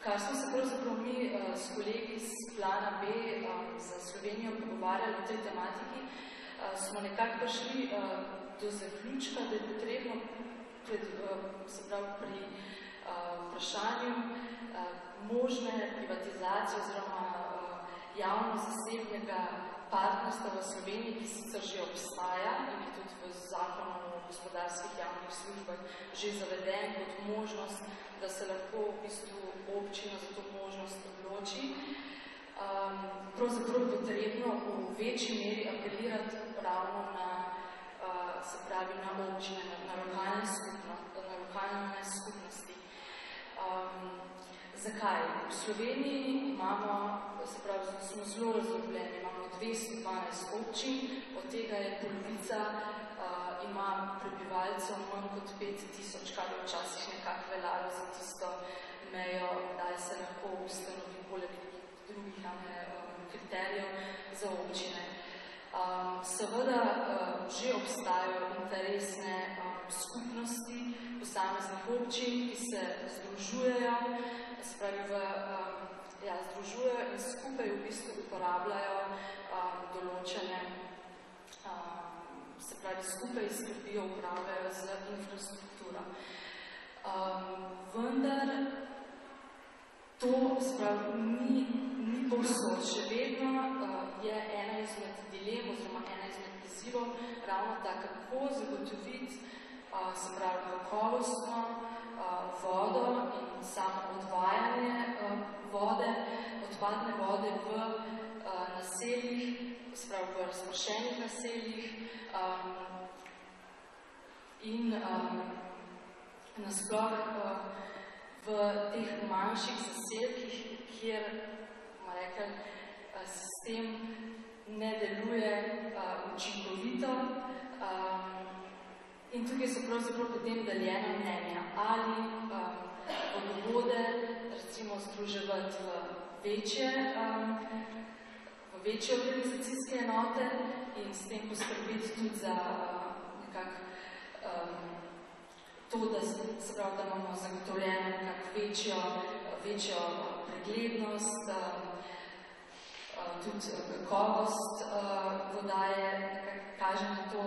Kar smo se pravzaprav mi s kolegi iz plana B za Slovenijo pogovarjali o tej tematiki, smo nekako prišli do zaključka, da je potrebno pri vprašanju možne privatizacije oziroma javno-zasebnega partnerstva v Sloveniji, ki sicer že obstaja in je tudi v zakonu o gospodarskih javnih službah že zaveden kot možnost, da se lahko v bistvu občina za to možnost odloči. Pravzaprav potrebno v večji meri apelirati ravno na, se pravi, na občine, na lokalne skupnosti. Zakaj? V Sloveniji imamo, se pravi, smo zelo razdrobljeni, imamo 212 občin, od tega je polovica ima prebivalcev manj kot 5000, kar je včasih nekako veljalo za tisto mejo, kdaj se lahko ustanovi poleg drugih kriterijev za občine. Seveda že obstajajo interesne skupnosti posameznih občin, ki se združujejo, se pravi, združujejo in skupaj v bistvu uporabljajo določene, se pravi, skupaj skrbijo, upravljajo z infrastrukturo. Vendar to, se pravi, ni povsod. Še vedno je ena izmed dilem oziroma ena izmed izzivov ravno ta, kako zagotoviti, se pravi, kakovostno vodo in samo odvajanje vode, odpadne vode v naseljih, se pravi, v razpršenih naseljih in nasploh v teh manjših zaselkih, kjer, bomo rekli, sistem ne deluje učinkovito. In tukaj so pravzaprav potem deljena mnenja, ali vodovode recimo združevati v večje organizacijske enote in s tem poskrbiti tudi za nekako to, da se pravi, da imamo zagotovljeno nekako večjo preglednost, tudi kakovost vodaje, kaže na to,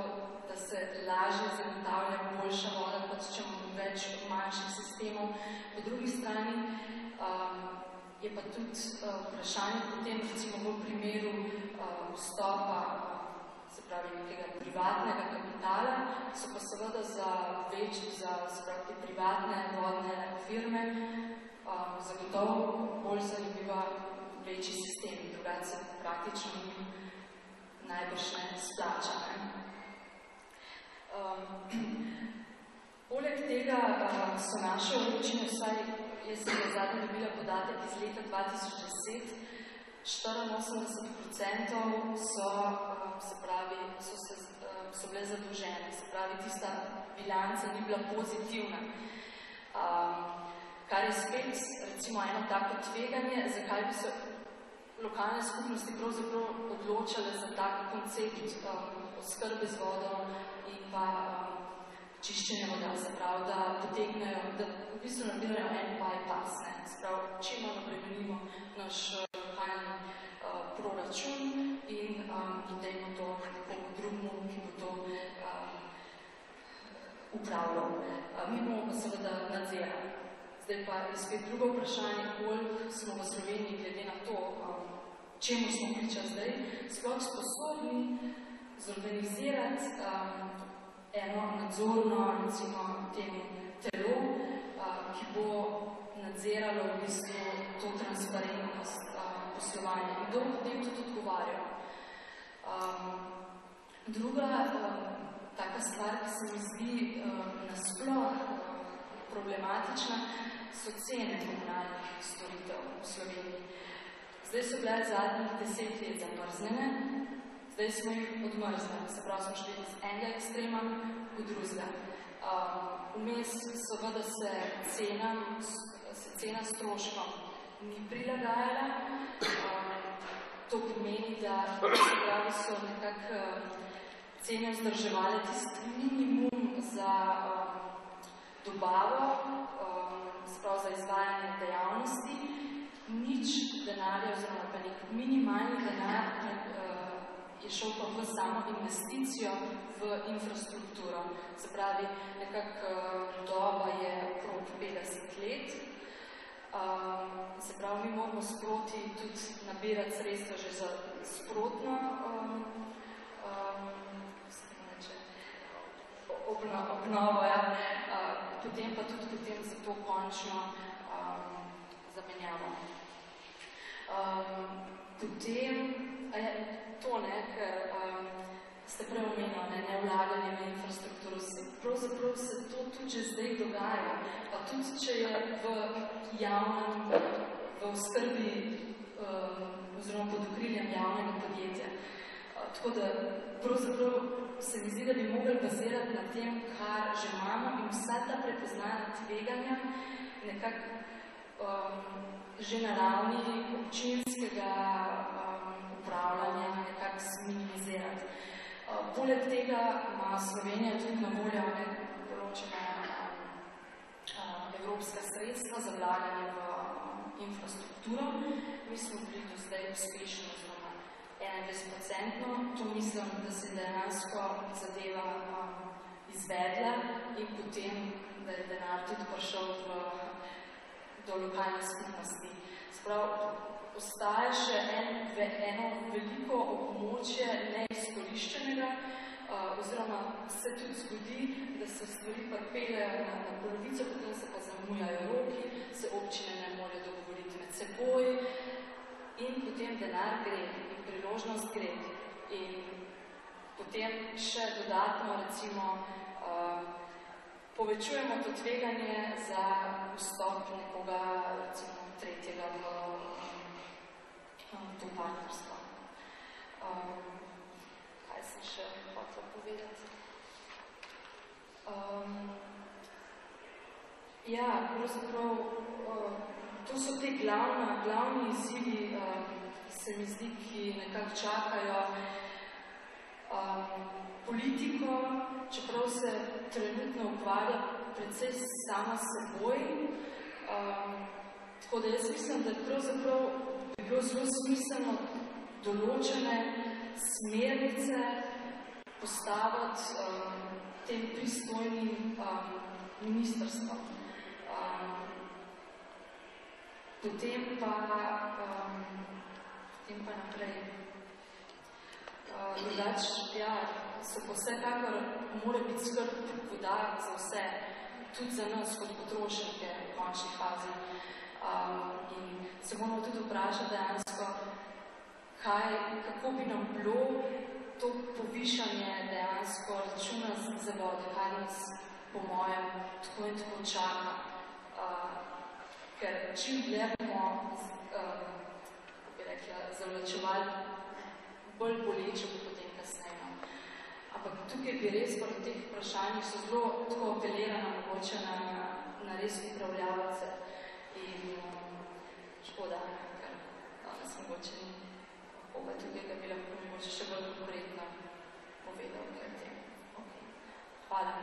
da se lažje zagotavlja boljša voda, kot če imamo več manjših sistemov. Po drugi strani je pa tudi vprašanje potem, recimo v primeru vstopa, se pravi, nekega privatnega kapitala, so pa seveda za te privatne vodne firme zagotovo bolj zanimiva večji sistem, drugače se praktično njim najbrž ne splača. Poleg tega so naše občine, vsaj jaz sem zadnje dobila podatek iz leta 2010, 84% so bile zadolžene, se pravi, tista bilanca ni bila pozitivna. Kar je spet, recimo, eno tako tveganje, zakaj bi se lokalne skupnosti pravzaprav odločale za tak koncept oskrbe z vodo in pa čiščenje voda, se pravi, da potegnejo, da v bistvu nabirajo en bypass, ne, se pravi, čim malo obremenimo naš lokalni proračun in dajmo to komu drugmu, ki bo to upravljal. Mi bomo pa seveda nadzirali. Zdaj pa je spet drugo vprašanje, koliko smo v Sloveniji glede na to, čemu smo priča zdaj, sploh sposobni zorganizirati eno nadzorno, recimo, temu telo, ki bo nadziralo v bistvu to transparentnost poslovanja in kdo bo potem tudi odgovarjal. Druga taka stvar, ki se mi zdi nasploh problematična, so cene komunalnih storitev v Sloveniji. Zdaj so bile zadnjih 10 let zamrznjene, zdaj smo jih odmrznili, se pravi, smo šli iz enega ekstrema v drugega. Vmes seveda se cena stroškom ni prilagajala, to pomeni, da so nekako cene vzdrževale tisti minimum za dobavo, sprav za izvajanje dejavnosti, nič denarja oziroma pa nek minimalni denar je šel pa v samo investicijo v infrastrukturo. Se pravi, nekako doba je okrog 50 let. Se pravi, mi moramo sproti tudi nabirati sredstva že za sprotno obnovo, ja. Potem pa tudi potem za to končno zamenjavo. Potem to, ker ste prej omenili, ne vlaganje v infrastrukturo. Pravzaprav se to tudi že zdaj dogaja, pa tudi če je v javnem, v oskrbi oziroma pod okriljem javnega podjetja. Tako da pravzaprav se mi zdi, da bi mogli bazirati na tem, kar že imamo in vsa ta prepoznana tveganja nekako že na ravni občinskega upravljanja nekako zminimizirati. Poleg tega ima Slovenija tudi na voljo določena evropska sredstva za vlaganje v infrastrukturo. Mi smo bili do zdaj uspešni oziroma 21%. To mislim, da se dejansko zadeva izvedla in potem, da je denar tudi prišel do lokalne skupnosti. Sprav, ostaja še eno veliko območje neizkoriščenega, oziroma se tudi zgodi, da se stvari pripeljejo na polovico, potem se pa zamujajo roki, se občine ne morejo dogovoriti med seboj in potem denar gre in priložnost gre. In potem še dodatno, recimo, povečujemo to tveganje za vstop nekoga, recimo, tretjega v to partnerstvo. Kaj sem še hotela povedati? Ja, pravzaprav, to so te glavni izzivi, se mi zdi, ki nekako čakajo politiko, čeprav se trenutno ukvarja predvsej sama seboj. Tako da jaz mislim, da pravzaprav bi bilo zelo smiselno določene smernice postaviti tem pristojnim ministrstvom. Potem pa naprej. Drugač, ja, so pa vsekakor mora biti skrb voda za vse, tudi za nas kot potrošnike v končni fazi. In se moramo tudi vprašati dejansko, kako bi nam bilo to povišanje dejansko računa za vode, kaj nas po mojem tako in tako čaka. Ker čim dlje bomo, bi rekla, zavlačevali, bolj boleče bo potem kasneje. Ampak tukaj bi res pri teh vprašanjih so zelo tako apelirana mogoče na res upravljalce. In škoda, ker danes mogoče oba tudi, da bi lahko mogoče še bolj konkretno povedal, ker tem. Okay. Hvala.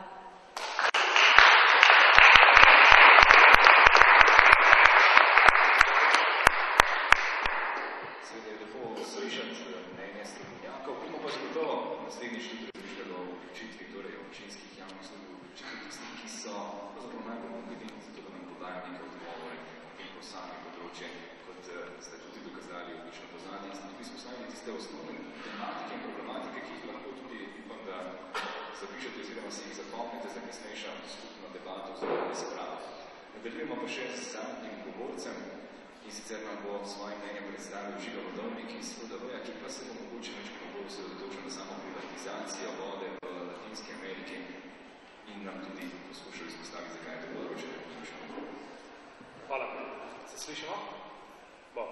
Seveda je lepo slišati mnenje strokovnjakov. Bomo pa zagotovo naslednjič tudi razmišljali o vključitvi, torej občinskih javnih služb, vključitvi tistih, ki so pravzaprav najbolj kompetentni za to, da nam podajo neke odgovore in po sami področje, kot ste tudi dokazali, odlično poznati. In ste tudi izpostavili tiste osnovne tematike in problematike, ki jih lahko tudi, upam, da zapišete oziroma si jih zapomnite za kasnejša skupna debata oziroma razprava. Nadaljujemo pa še z zadnjim govorcem, in sicer nam bo svoje mnenje predstavil Žiga Vodovnik iz FDV-ja, ki pa se bo mogoče večkrat bolj osredotočil na samo privatizacijo vode v Latinski Ameriki in nam tudi poskušal izpostaviti, zakaj je to področje ključno. Hvala. Se slišimo? Bo.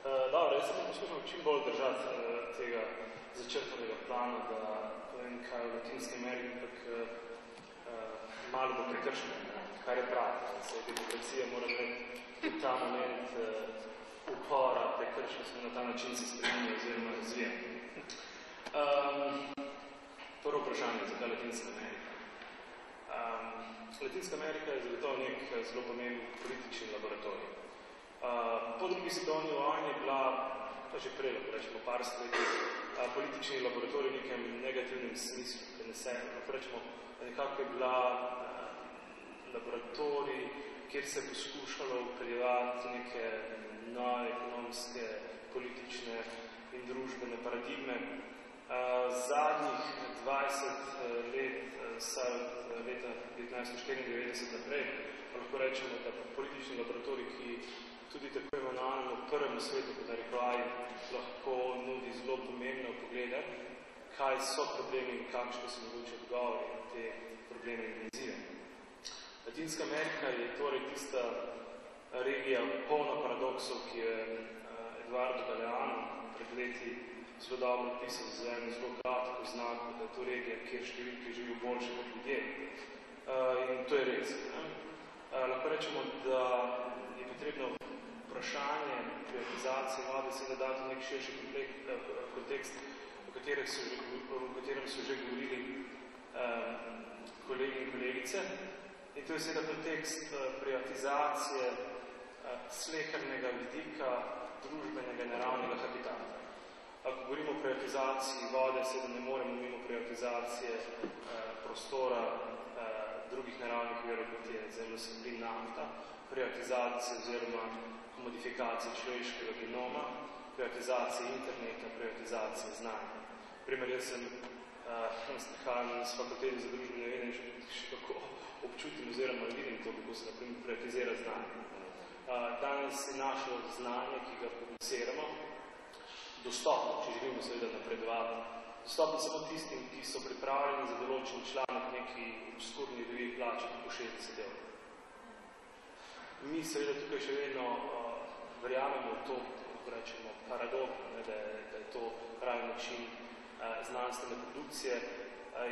Dobro, jaz sem poskušal čim bolj držati tega začrtanega plana, da povem, kaj v Latinski Ameriki, ampak malo bo prekršeno, kar je prav. Se demokracija mora imeti v ta moment upora, prekršeno smo na ta način se spremenili oziroma razvija. Prvo vprašanje, zakaj Latinska Amerika? Latinska Amerika je zagotovo nek zelo pomemben politični laboratorij. Po drugi svetovni vojni je bila, to že prej, rečemo par stvari, politični laboratorij v nekem negativnem smislu, rečemo, nekako je bila laboratorij, kjer se je poskušalo upeljevati neke nove ekonomske, politične in družbene paradigme. Zadnjih 20 let, vsaj od leta 1994 naprej, lahko rečemo, da politični laboratorij, ki tudi tako imenovanem v prvem svetu, kot narekovaj, lahko nudi zelo pomembne poglede, kaj so problemi in kakšne so mogoče odgovori na te probleme in izzive. Latinska Amerika je torej tista regija polna paradoksov, ki je Eduardo Galeano pred leti zelo dobro pisal za eno zelo kratko znako, da je to regija, kjer številke živijo boljše kot ljudje. In to je res. Lahko rečemo, da je potrebno vprašanje privatizacije vode seveda dati nek širši kontekst, v katerem so že govorili kolegi in kolegice. In to je seveda kontekst privatizacije slehernega vidika družbenega naravnega habitata. Ako govorimo o privatizaciji vode, seveda ne moremo mimo privatizacije prostora drugih naravnih virov, kot je zemeljski plin, nafta, privatizacije oziroma modifikacije človeškega genoma, privatizacije interneta, privatizacije znanja. Primer, jaz sem nahajam s fakulteti za družbene vede in še kako občutim oziroma vidim to, kako se naprimer privatizira znanje. Danes je naše znanje, ki ga publiciramo, dostopno, če želimo seveda napredovati. Dostopno samo tistim, ki so pripravljeni za določen članek neki obskurni reviji plačati po 60 €. Mi seveda tukaj še vedno verjamemo v to, kako rečemo, paradoks, da je to pravi način znanstvene produkcije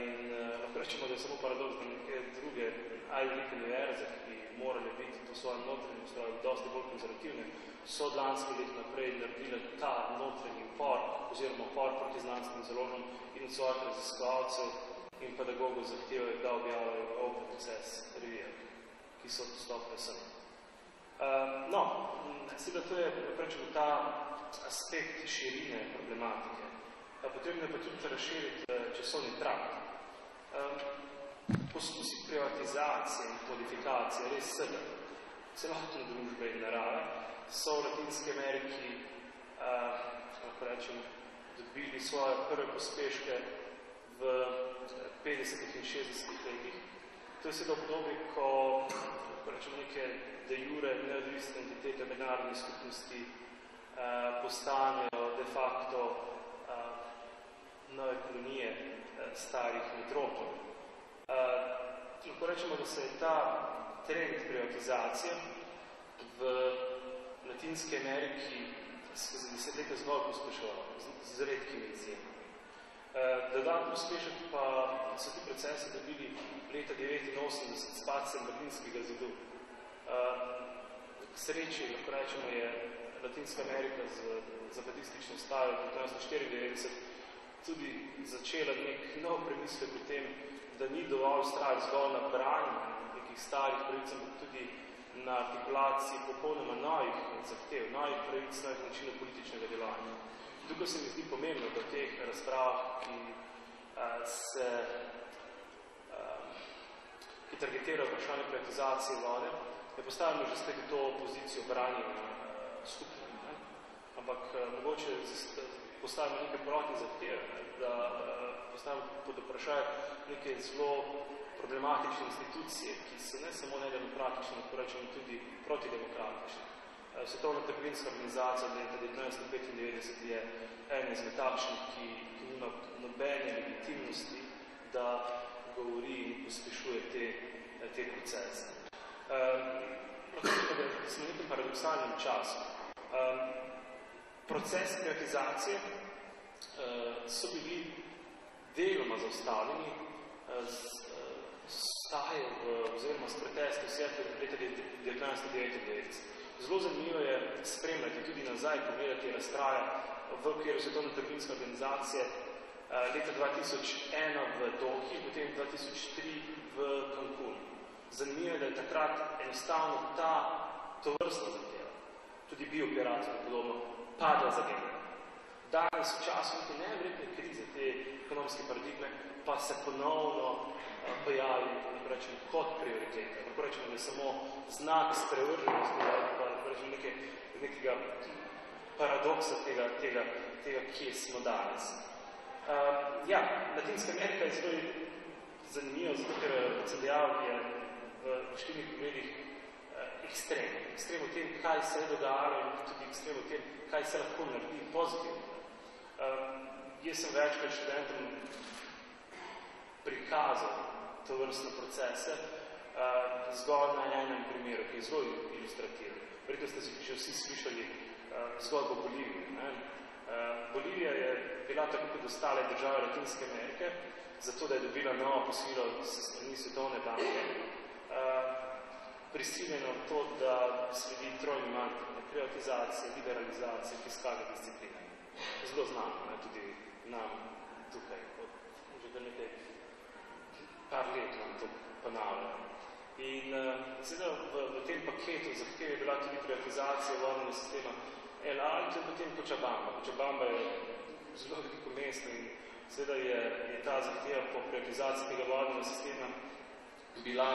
in lahko rečemo, da je samo paradoks, da neke druge velike univerze, ki morali biti to svojem notranjem ustroju dosti bolj konzervativne, so od lanskih let naprej naredile ta notranji upor oziroma upor proti znanstvenim založbam in od svojih raziskovalcev in pedagogov zahtevajo, da objavljajo open access revije, ki so dostopne vsem. Seveda to je rečemo ta aspekt širine problematike. Potrebno je pa tudi razširiti časovni trakt. Poskusi privatizacije in modifikacije res sebe, celotne družbe in narave, so v Latinski Ameriki, lahko rečem, dobili svoje prve pospeške v 50. in 60. letih. To je seveda obdobje, ko rečemo neke de jure neodvisne entitete mednarodnih skupnosti postanejo de facto nove kolonije starih metropol. Lahko rečemo, da se je ta trend privatizacije v Latinski Ameriki skozi desetletja zgolj pospeševal, z redkimi izjemami. Dodatno uspešek pa so ti procesi dobili leta 1989 s padcem Berlinskega zidu. K sreči, lahko rečemo, je Latinska Amerika z zapadistično stajo 1994 tudi začela nek nov premislek o tem, da ni dovolj strah zgolj na branju nekih starih pravic, ampak tudi na artikulaciji popolnoma novih zahtev, novih pravic, novih načinov političnega delovanja. Tukaj se mi zdi pomembno, da v teh razpravah, ki targetirajo vprašanje privatizacije vode, je postavljeno že spet to pozicijo branjenja skupno. Ampak mogoče postavimo nekaj proti zahteve, da postavimo pod vprašaj neke zelo problematične institucije, ki so ne samo nedemokratične, lahko rečemo tudi protidemokratične. Svetovna trgovinska organizacija od leta 1995 je en izmed takšnih, ki nima nobene legitimnosti, da govori in pospešuje te procese. Lahko se pa, da smo v nekem paradoksalnem času. Proces privatizacije so bili deloma zaustavljeni oziroma s protesti vse leta 1999. Zelo zanimivo je spremljati tudi nazaj, pogledati razkraja v okviru Svetovne trgovinske organizacije leta 2001 v Dohi, potem 2003 v Cancunu. Zanimivo je, da je takrat enostavno tovrstna zahteva, tudi biooperacija podobno, padla zadeva. Danes v času neke nevredne krize, te ekonomske paradigme, pa se ponovno pojavi, rečemo, kot prioritete. Lahko rečemo, da je samo znak sprevrženosti, pa rečemo nekega paradoksa tega, kje smo danes. Latinska Amerika je zelo zanimiva, zato ker sem dejal, je v številnih pogledih ekstrem. Ekstrem v tem, kaj se je dogajalo in tudi ekstrem v tem, kaj se lahko naredi pozitivno. Jaz sem večkrat študentom prikazal tovrstne procese zgolj na enem primeru, ki je zelo ilustrativen. Verjetno ste si že vsi slišali zgodbo Bolivije. Bolivija je bila tako kot ostale države Latinske Amerike, zato da je dobila novo posilo s strani Svetovne banke, prisiljeno to, da sledi trojni mantri, privatizacije, liberalizacije, fiskalne discipline. Zelo znano, tudi nam tukaj, že da nekaj par let nam to ponavljajo. In seveda v tem paketu zahteve je bila tudi privatizacija vodnega sistema LA in tudi potem Cochabamba. Cochabamba je zelo veliko mesto in seveda je ta zahteva po privatizaciji tega vodnega sistema bila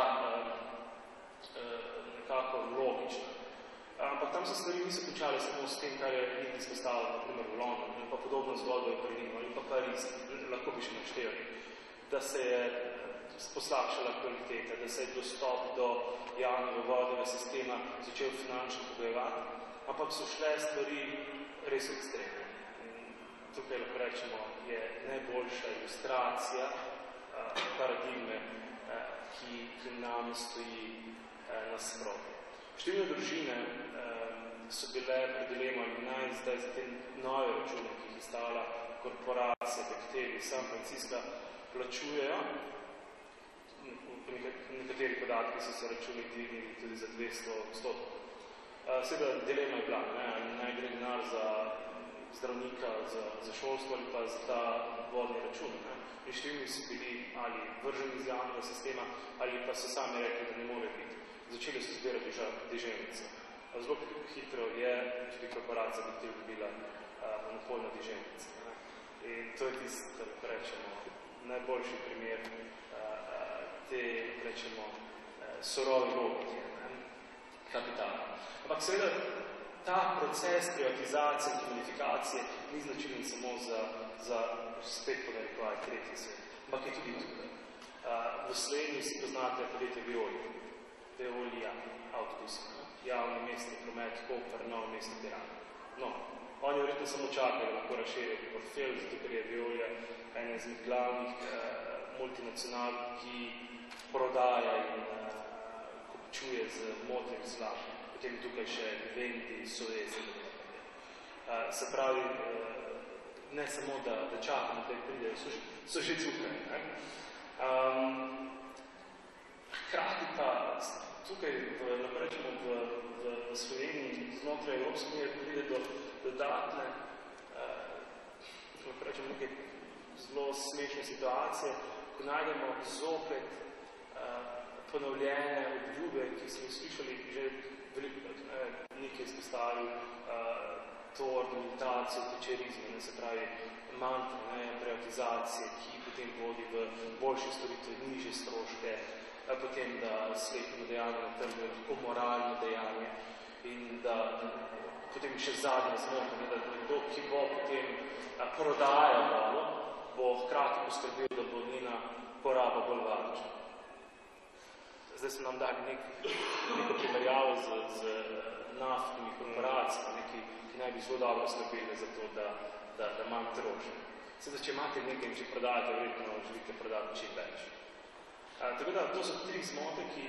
nekako logična. Ampak tam se stvari niso končale samo s tem, kar je niti izpostavljeno, na primer v Londonu, in pa podobno zgodbo je Berlinu, in pa Pariz, lahko bi še naštevali, da se je poslabšala kvaliteta, da se je dostop do javnega vodnega sistema začel finančno pogojevati, ampak so šle stvari res ekstremne. Tukaj lahko rečemo, je najboljša ilustracija paradigme, ki nam stoji nasproti. Številne družine so bile pred dilemo ali naj zdaj za te nove račune, ki jih izstavlja korporacija, Bechtel, San Francisco, plačujejo. Nekateri podatki so se računi dvignili tudi za 200%. Seveda dilema je bila, ali naj gre denar za zdravnika, za šolstvo ali pa za ta vodni račun. In številni so bili ali vrženi iz javnega sistema ali pa so sami rekli, da ne more biti. Začeli so zbirati deželnice. Zelo hitro je tudi korporacija Bechtel dobila monopol na deželnice. In to je tisto, kar rečemo, najboljši primer te, rečemo, surove logike, kapitala. Ampak seveda ta proces privatizacije in komunifikacije ni značilen samo za spet podarikovaj tretji svet, ampak je tudi tukaj. V Sloveniji si poznate podjetje Veolia avtobus, javni mestni promet, Koper, novo mesto Pirana. No, oni verjetno samo čakajo, da lahko razširijo portfelj, zato ker je Veolia ena izmed glavnih multinacionalk, ki prodaja in kupčuje z motnim slabim. Potem tukaj še Vendi, Suez in tako naprej. Se pravi, ne samo, da čakamo, da pridejo, so že tukaj. Hkrati pa tukaj, lahko rečemo, v Sloveniji znotraj Evropske unije pride do dodatne, lahko rečem, neke zelo smešne situacije, ko najdemo zopet ponovljene obljube, ki smo slišali že veliko, nekaj izpostavil to argumentacijo tečerizma, se pravi mantra, privatizacije, ki potem vodi v boljše storitve, nižje stroške, potem, da slepno dejanje na trgu je lahko moralno dejanje in da potem še zadnja zmota, da nekdo, ki bo potem prodajal vodo, bo hkrati poskrbel, da bo njena poraba bolj varčna. Zdaj smo nam dali neko primerjavo z naftnimi korporacijami, ki naj bi zelo dobro skrbeli za to, da manj troši. Sedaj, če imate nekaj in če prodajate, verjetno želite prodati čim več. Tako da, to so tri zmote, ki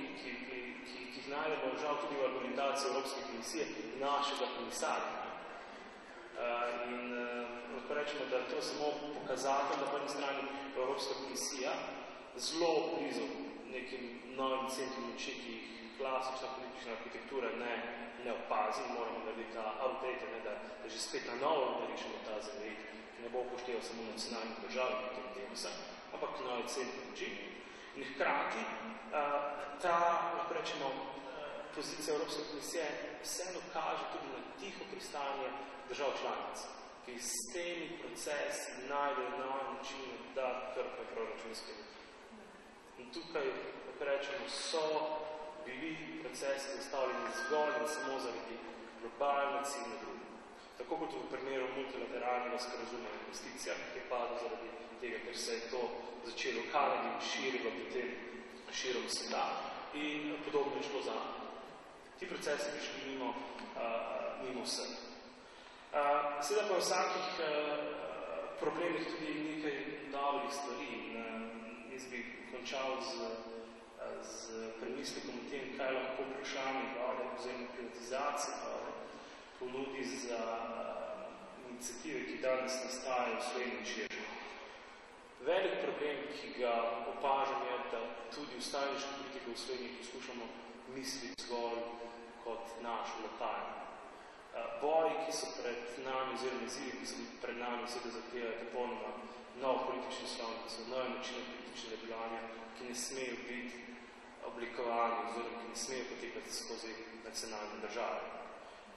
jih najdemo žal tudi v argumentaciji Evropske komisije našega komisarja. In lahko rečemo, da to samo pokazatelj, da po eni strani Evropska komisija zelo blizu nekim novim centrom moči, ki jih klasična politična arhitektura ne opazi, moramo narediti ta outdated, da že spet na novo narišemo ta zaved, ki ne bo upošteval samo nacionalnih držav in tem temusa, ampak nove centre moči. In hkrati ta, lahko rečemo, pozicija Evropske komisije vseeno kaže tudi na tiho pristajanje držav članic, ki s temi procesi najdejo nove načine, da krpajo proračunske. In tukaj, kako rečemo, so bili procesi zastavljeni zgolj in samo zaradi globalne ciljne druge. Tako kot v primeru multilateralnega sporazuma o investicijah, ki je padel zaradi tega, ker se je to začelo Kanadi in širilo potem širom sveta in podobno je šlo za. Ti procesi bi šli mimo vseh. Sedaj pa v vsakih problemih tudi nekaj dobrih stvari. Jaz bi končal z premislekom o tem, kaj lahko vprašanje vode oziroma privatizacije vode ponudi za iniciative, ki danes nastajajo v Sloveniji širše. Velik problem, ki ga opažam, je, da tudi ustavniško politiko v Sloveniji poskušamo misliti zgolj kot našo lokalno. Boji, ki so pred nami, oziroma izzivi, ki so pred nami, seveda zahtevajo popolnoma nov politični slon, ki so nove načine političnega delovanja, ki ne smejo biti oblikovani, oziroma ki ne smejo potekati skozi nacionalne države.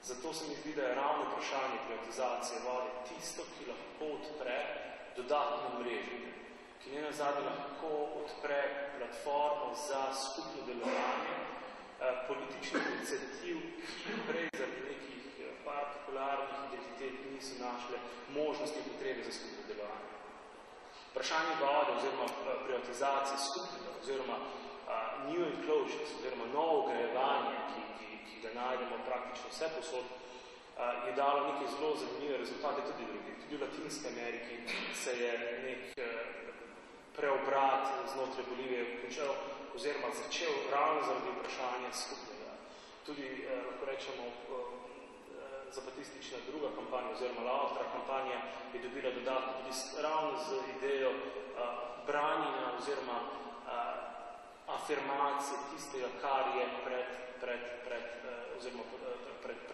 Zato se mi zdi, da je ravno vprašanje privatizacije vode tisto, ki lahko odpre dodatno mreženje, ki ne nazadnje lahko odpre platformo za skupno delovanje političnih iniciativ, ki prej zaradi nekih partikularnih identitet niso našle možnosti in potrebe za skupno delovanje. Vprašanje vode oziroma privatizacije skupnega oziroma new enclosures oziroma novo grejevanje, ki ga najdemo praktično vse posod, je dalo nekaj zelo zanimive rezultate tudi drugi. Tudi v Latinski Ameriki se je nek preobrat znotraj Bolivije končal oziroma začel ravno zaradi vprašanja skupnega. Tudi, lahko rečemo, zapatistična druga kampanja oziroma Lautra kampanja je dobila dodatno tudi ravno z idejo branjenja oziroma afirmacije tistega, kar je pred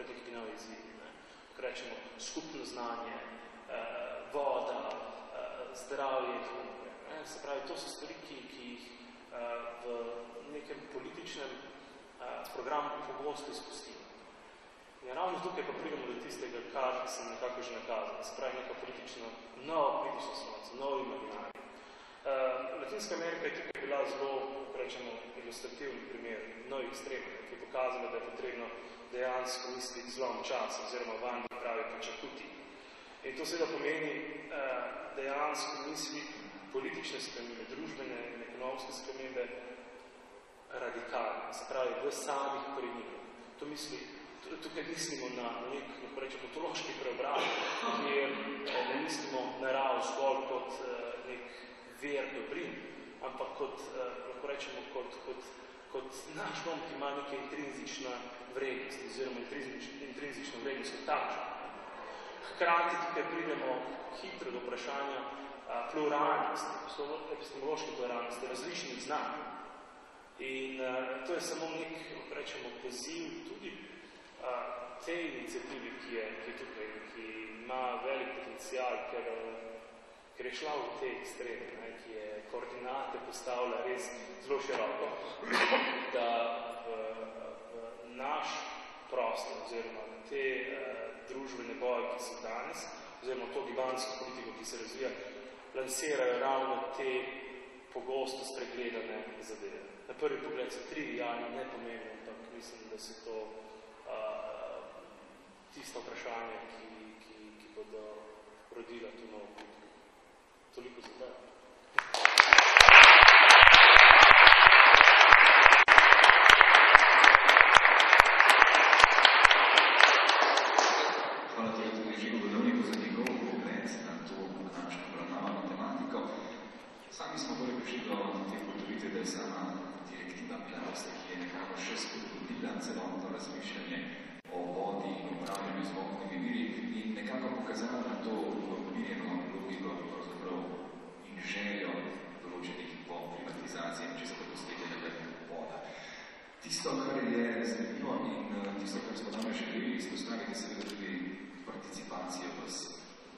nekaj nove izzivi. Lahko rečemo, skupno znanje, voda, zdravje in tako naprej. Se pravi, to so stvari, ki jih v nekem političnem programu pogosto izpustimo. In ravno tukaj pa pridemo do tistega, kar sem nekako že nakazal. Se pravi, neka nova politična slonca, nov imaginarij. Latinska Amerika je tukaj bila zelo, rečemo, ilustrativni primer novih ekstremov, ki je pokazala, da je potrebno dejansko misliti zlom časa, oziroma vanj pravi počakuti. In to seveda pomeni dejansko misliti politične spremembe, družbene in ekonomske spremembe radikalne, se pravi v samih koreninah. Tukaj mislimo na nek, lahko rečemo, patološki preobrat, kjer ne mislimo naravo zgolj kot nek ver dobrin, ampak kot, lahko rečemo, kot naš dom, ki ima neka intrinzična vrednost, oziroma intrinzična vrednost kot takšna. Hkrati tukaj pridemo hitro do vprašanja pluralnosti, epistemološke pluralnosti, različnih znanj. In to je samo nek, lahko rečemo, poziv tudi Te iniciativi, ki je tukaj, ki ima velik potencial, ker je šla v te ekstreme, ki je koordinate postavila res zelo široko, da v naš prostor oziroma te družbene boje, ki so danes, oziroma to gigantsko politiko, ki se razvija, lansirajo ravno te pogosto spregledane zadeve. Na prvi pogled so trivialni, nepomembni, ampak mislim, da so to tisto vprašanje, ki bodo rodila tu novo kulturo. Toliko za zdaj. Hvala tudi Žigo Vodovniku za njegov pogled na to današnjo obravnavano tematiko. Sami smo torej prišli do te ugotovitve, da je sama direktiva Milanosti, ki je nekako še spodbudila celotno razmišljanje o vodi in upravljanju z vodnimi viri in nekako pokazala na to umirjeno logiko in željo določenih vod privatizacije, čisto kot poslednjega voda. Tisto, kar je zanimivo in tisto, kar smo danes želeli izpostaviti, seveda tudi participacijo vas.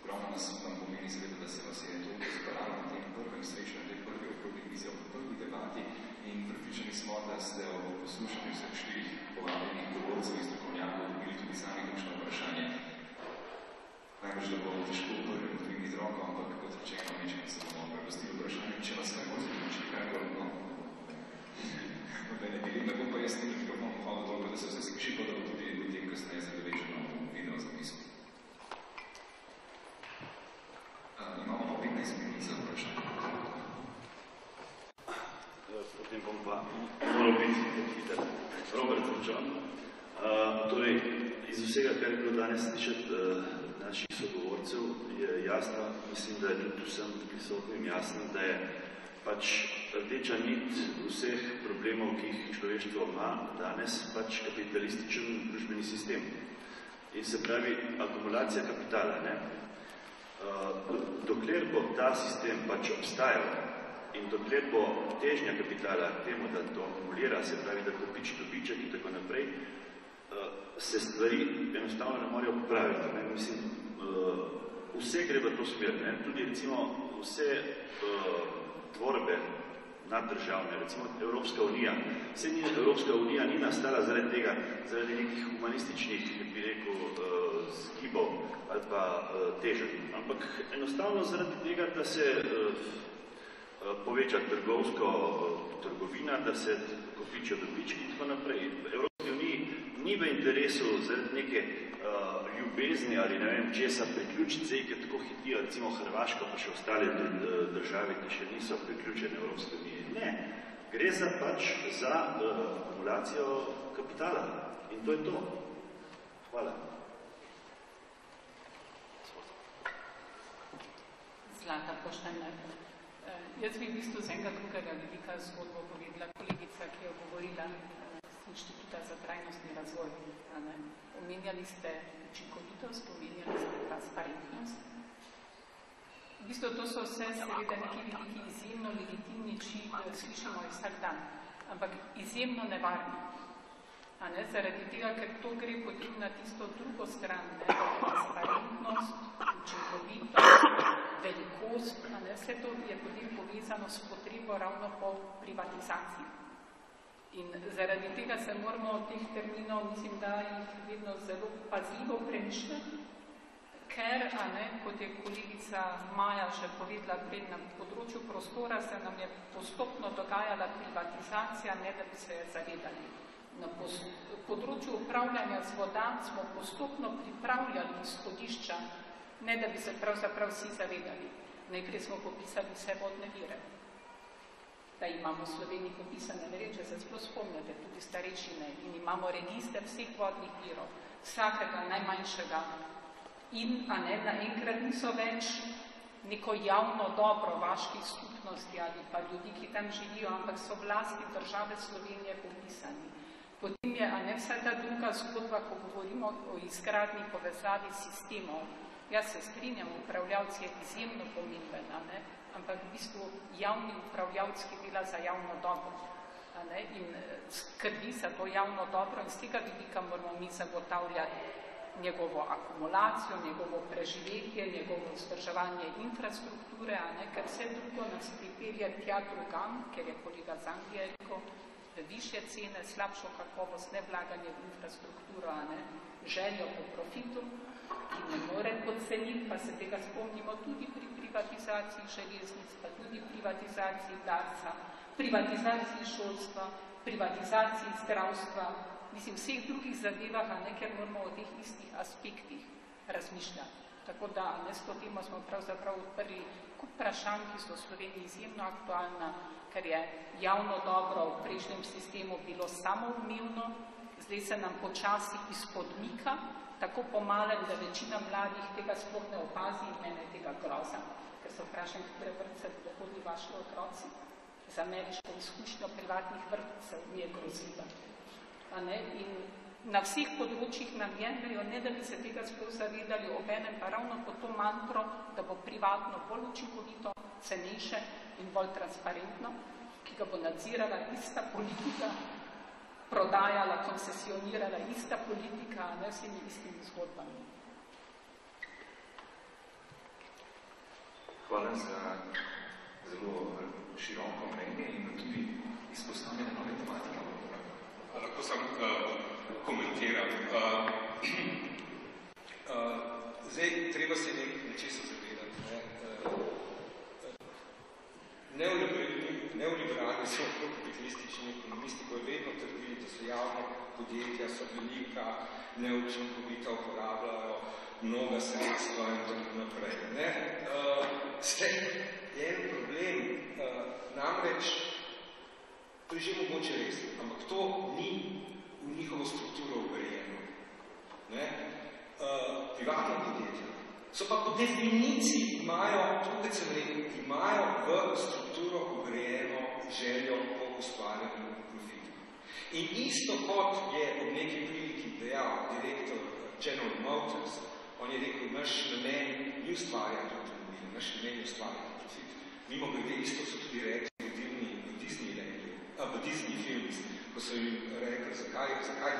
Ogromno nas vam pomeni seveda, da se vas je to zbralo na tem prvem srečanju, na tej prvi okrogli mizi, v prvi debati in pripričani smo, da ste ob poslušanju vseh štirih povabljenih govorcev in strokovnjakov dobili tudi sami kakšno vprašanje. Najbolj, da bo težko prvim dvigniti roko, ampak kot rečeno, nečem se bomo prepustili vprašanje, če vas kaj bolj zbiči, kaj bolj, no. Ne bom pa jaz tudi mikrofon hvala toliko, da se vse sliši, pa da bo tudi ljudem kasneje zabeleženo video zapisu. Imamo pa 15 minut za vprašanje. Potem bom pa moral biti hiter. Robert Vrčan. Torej, iz vsega, kar je bilo danes slišati naših sogovorcev, je jasno, mislim, da je tudi vsem prisotnim jasno, da je pač rdeča nit vseh problemov, ki jih človeštvo ima danes, pač kapitalističen družbeni sistem. In se pravi, akumulacija kapitala, ne? Dokler bo ta sistem pač obstajal in dokler bo težnja kapitala k temu, da to akumulira, se pravi, da kopiči dobiček in tako naprej, se stvari enostavno ne morejo popraviti. Ne? Mislim, vse gre v to smer, ne? Tudi recimo vse tvorbe naddržavne, recimo Evropska unija. Evropska unija ni nastala zaradi tega, zaradi nekih humanističnih, bi rekel, zgibov ali pa teženj, ampak enostavno zaradi tega, da se poveča trgovina, da se kopičijo dobički in tako naprej. Evropski uniji ni v interesu zaradi neke ljubezni ali ne vem česa priključiti, ki tako hitijo, recimo Hrvaška pa še ostale države, ki še niso priključene Evropske unije. Ne, gre za pač za akumulacijo kapitala in to je to. Hvala. Zlata Poštener. Jaz bi v bistvu z enega drugega vidika zgodbo povedala kolegica, ki je govorila z Inštituta za trajnostni razvoj. Omenjali ste učinkovitost, omenjali ste transparentnost. V bistvu to so vse seveda neki vidiki izjemno legitimni, či slišimo vsak dan, ampak izjemno nevarni. Zaradi tega, ker to gre potem na tisto drugo stran, transparentnost, učinkovitost, velikost, vse to je potem povezano s potrebo ravno po privatizaciji. In zaradi tega se moramo teh terminov, mislim, da jih vedno zelo pazljivo premišljati, ker, kot je kolegica Maja že povedala pred, na področju prostora se nam je postopno dogajala privatizacija, ne da bi se je zavedali. Na področju upravljanja z voda smo postopno pripravljali izhodišča, ne da bi se pravzaprav vsi zavedali. Najprej smo popisali vse vodne vire, da imamo v Sloveniji popisane, ne vem, če se sploh spomnite, tudi starejšine, in imamo register vseh vodnih virov, vsakega najmanjšega. In naenkrat niso več neko javno dobro vaških skupnosti ali pa ljudi, ki tam živijo, ampak so vlasti države Slovenije popisani. Potem je vsa ta druga zgodba, ko govorimo o izgradnji povezavi sistemov. Jaz se strinjam, upravljavci je izjemno pomemben, ampak v bistvu javni upravljavc, ki dela za javno dobro. in skrbi za to javno dobro in z tega vidika moramo mi zagotavljati njegovo akumulacijo, njegovo preživetje, njegovo vzdrževanje infrastrukture, ker vse drugo nas pripelje tja drugam, ker je kolega Zangi rekel, višje cene, slabšo kakovost, nevlaganje v infrastrukturo, željo po profitu, ki ne more podceniti, pa se tega spomnimo tudi pri privatizaciji železnic, pa tudi privatizaciji Darsa, privatizaciji šolstva, privatizaciji zdravstva, mislim, vseh drugih zadevah, ker moramo o teh istih aspektih razmišljati. Tako da, s to temo smo pravzaprav odprli kup vprašanj, ki so v Sloveniji izjemno aktualna, ker je javno dobro v prejšnjem sistemu bilo samoumevno, zdaj se nam počasi izpodmika, tako pomalem, da večina mladih tega sploh ne opazi in mene tega groza, ker se vprašam, katere vrtce bodo hodili vaši otroci. Za ameriško izkušnjo privatnih vrtcev mi je grozljiva. In na vseh področjih nam jemljajo, ne da bi se tega sploh zavedali, obenem pa ravno po to mantro, da bo privatno bolj učinkovito, cenejše in bolj transparentno, ki ga bo nadzirala ista politika, prodajala, koncesionirala ista politika, vsemi istimi zgodbami. Hvala za zelo široko mnenje in tudi izpostavljene nove tematike. Lahko sam komentiram. Zdaj, treba se nečesa zavedati. Neoliberalni so kapitalistični ekonomisti, ko je vedno trdili, da so javne podjetja, so velika, neučinkovita, uporabljajo mnoga sredstva in tako naprej. Zdaj, je en problem, namreč, to je že mogoče res, ampak to ni v njihovo strukturo ugrajeno. Privatne podjetja so pa po definiciji imajo, tukaj sem rekel, imajo v strukturo ugrajeno željo po ustvarjanju profita. In isto kot je ob neki priliki dejal direktor General Motors, on je rekel, naš namen ni ustvarjati avtomobile, naš namen je ustvarjati profit. Mimo grede, isto so tudi rekli v Disney filmih, ko so jim rekli, zakaj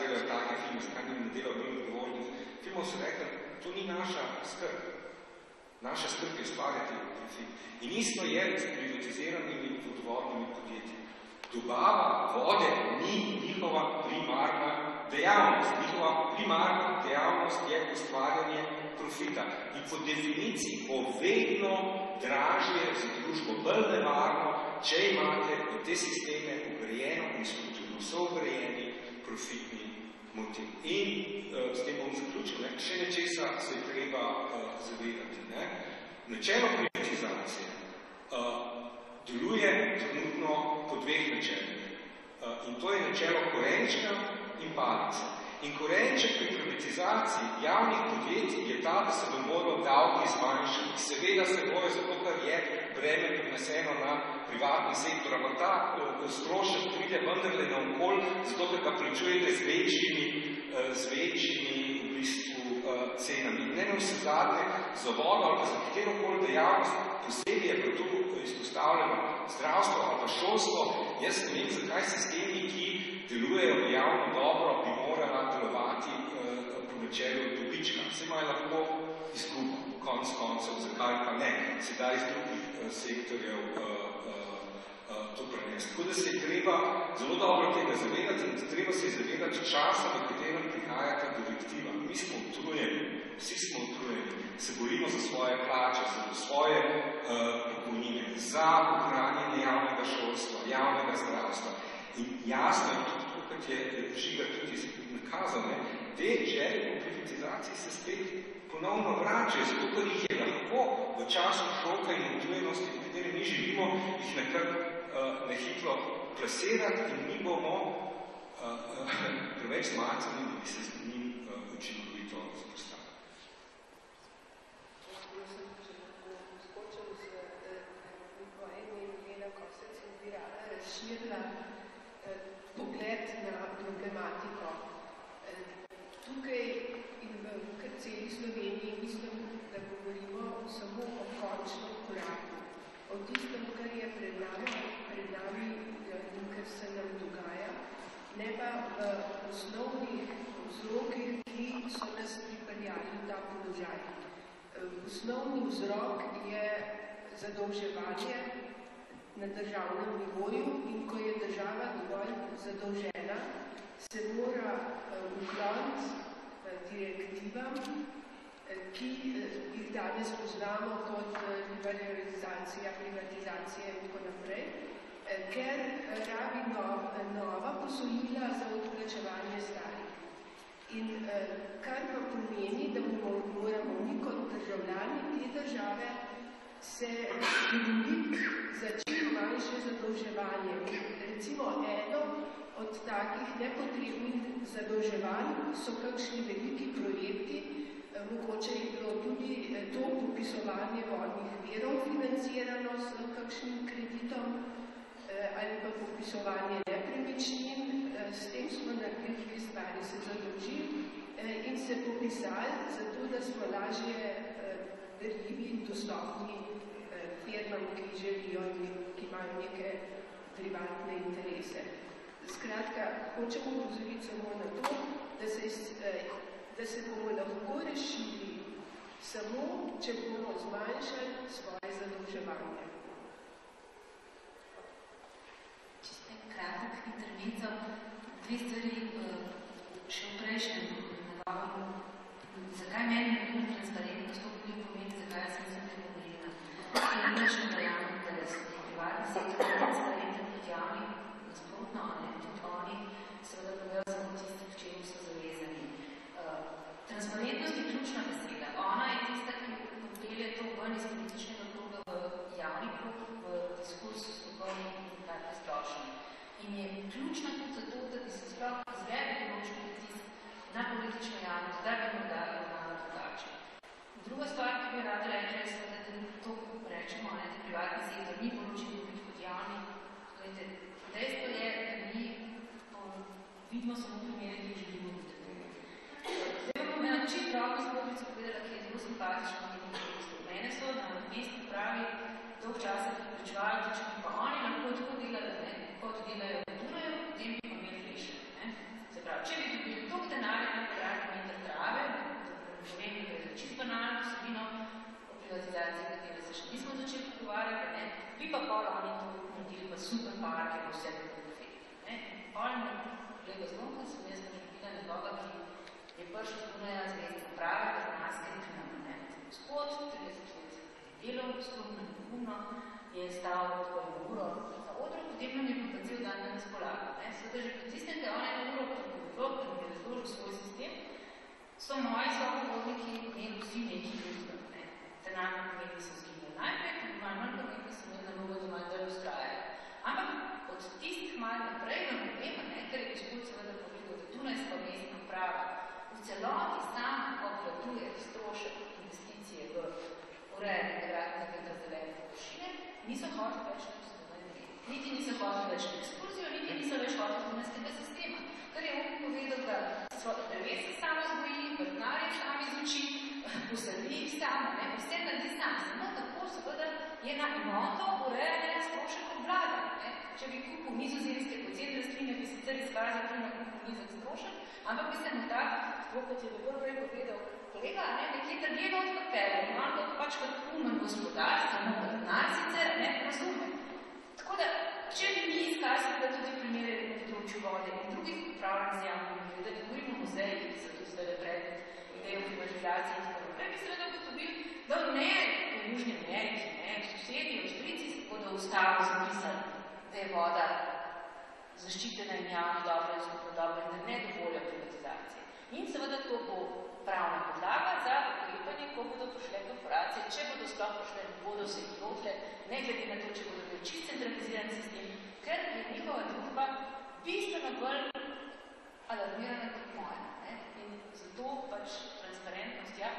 delajo take filme, zakaj ne delajo bolj odgovornih filmov, so rekli, to ni naša skrb. Naša skrb je ustvarjati profit. In isto je s privatiziranimi vodovodnimi podjetji. Dobava vode ni njihova primarna dejavnost. Njihova primarna dejavnost je ustvarjanje profita. In po definiciji bo vedno dražje za družbo, bolj nevarno, če imate v te sisteme ugrajeno in strukturno so ugrajeni profitni motiv. In s tem bom zaključil, še nečesa se je treba zavedati. Načelo privatizacije deluje trenutno po dveh načelih. In to je načelo korenčka in palice. In korenček pri privatizaciji javnih podjetij je ta, da se bo moral davki zmanjšati. Seveda se bojo, zato ker je breme preneseno na privatni sektor, ampak ta strošek pride vendarle na okol, zato ker ga plačujete z večjimi v bistvu cenami. Ne vse zadnje za vodo ali pa za katerokoli dejavnost, posebej je tu izpostavljeno zdravstvo ali pa šolstvo. Jaz ne vem, zakaj sistemi, ki delujejo javno dobro, bi morala delovati po načelu dobička. Se imajo lahko izgubo, konc koncev, zakaj pa ne. Sedaj iz drugih sektorjev to prenesti. Tako da se je treba zelo dobro tega zavedati in treba se je zavedati časa, v katerem prihaja ta direktiva. Mi smo utrujeni, vsi smo utrujeni, se borimo za svoje plače, za svoje pokojnine, za ohranjanje javnega šolstva, javnega zdravstva. In jasno je tudi, kot je Žiga tudi nakazal, te želje po privatizaciji se spet ponovno vračajo, zato ker jih je lahko v času šoka in utrujenosti, v katerem mi živimo, jih nekako nehitro plasirati in mi bomo preveč zmacani, da bi se z njim učinkovito zapostavili. Razširila pogled na problematiko. Tukaj in v celi Sloveniji mislim, da govorimo samo o končnem koraku, o tistem, kar je pred nami in kar se nam dogaja, ne pa v osnovnih vzrokih, ki so nas pripeljali v ta položaj. Osnovni vzrok je zadolževanje na državnem nivoju in ko je država dovolj zadolžena, se mora ukloniti direktivam, ki jih danes poznamo kot liberalizacija, privatizacija in tako naprej, ker rabi nova posojila za odplačevanje starih. In kar pa pomeni, da moramo mi kot državljani te države se dovoliti za čim manjše zadolževanje. Recimo eno od takih nepotrebnih zadolževanj so kakšni veliki projekti, mogoče je bilo tudi to popisovanje vodnih virov financirano s kakšnim kreditom ali pa popisovanje nepremičnin. S tem smo naredili dve stvari, se zadolžili in se popisali, zato da smo lažje verljivi in dostopni firmam, ki želijo in ki imajo neke privatne interese. Skratka, hočemo upozoriti samo na to, da se bomo lahko rešili samo, če bomo zmanjšali svoje zadolževanje. Čisto kratek intervenco, dve stvari še v prejšnjem nagovoru. Zakaj meni je bilo transparentnost, to pomeni, zakaj sem se te govorila. In ničem verjamem, da so privatni sektor transparenten kot javni, nasprotno, tudi oni seveda povedo samo tisti, k čemu so zavezani. Transparentnost je ključna beseda. Ona je tista, ki pelje to ven iz političnega kroga v javni krog, v diskurs strokovni in tako splošno. In je ključna tudi zato, da bi se sploh izvedel določen pritisk na politično javnost, da bi morda malo drugače. Druga stvar, ki bi rada rekla, je seveda, da to rečemo, da privatni sektor ni bolj učinkovit kot javni. Dejstvo je, da mi vidimo samo primere, ki želimo biti. Zdaj bom ena čist pravno zgodbico povedala, ki je zelo simpatična in nekaj. Mene so na mestni pravi dolg časa pripričevali, da če bi pa oni lahko tako delali, kot delajo v Dunaju, potem bi pa imeli rešeno. Se pravi, če bi dobili toliko denarja na kvadratni meter trave, da vem, da je čisto banalno posebino o privatizaciji, katere se še nismo začeli pogovarjati, bi pa pol oni to naredili pa super parke, pa vse bi bilo perfektno. Pol mi, kolega Zvonka, sem jaz naredila nekoga, ki je prišel z Dunaja z mestne prave, Bernarske knjame. Gospod, 30 let delal, strumno in umno, je stal tako eno uro za odro, potem nam je bil pa cel dan na razpolago. Sveda že po tistem, da je on eno uro pregovoril, da mi je razložil svoj sistem, so moji sogovorniki imeli vsi neki drugega. Denarno pomeni so zginili najprej, tudi malo manj pomeni so imeli na mnogo doma, da jo ustrajajo. Ampak od tistih malo naprej nam povema, ker je gospod seveda povedal, da Dunajska mestna prava v celoti sama obvladuje strošek investicije v urejanje kvadratnega zelene površine, niso hoteli več na posebej. Niti niso hoteli več na ekskurzijo, niti niso več hoteli dunajskega sistema. Ker je on povedal, da dreves se samo zgoji, vrtnarje sami zvuči, posadi samo, vse naredi sam. Samo tako seveda je na enoto urejanje strošek obvlada. Če bi kupil nizozemske poceni rastline, bi sicer izkazal tudi na kupil nizek strošek, ampak bi se mu tak, tako kot je dobro prej povedal, kolega, nekje drgeno odpapel, malo pač kot umen gospodar, samo vrtnar sicer ne razume. Tako da, če bi mi izkazali, da tudi primere na področju vode in drugih upravljanj z javnimi vode, da govorimo o muzeji, ki so tudi zdaj predmet ideje o privatizaciji in tako naprej, bi seveda ugotovili, da ne v Južni Ameriki, sosedi, Avstrijci se bodo v ustavo zapisali, da je voda zaščitena in javno dobro in skupno dobro in da ne dovolja privatizacije. In seveda to bo pravna podlaga za ukrepanje, ko bodo prišle korporacije, če bodo sploh prišle, bodo se jih lotile, ne glede na to, če bodo bil čist centraliziran sistem, ker je njihova družba bistveno bolj alarmirana kot moja. In zato pač transparentnost, ja,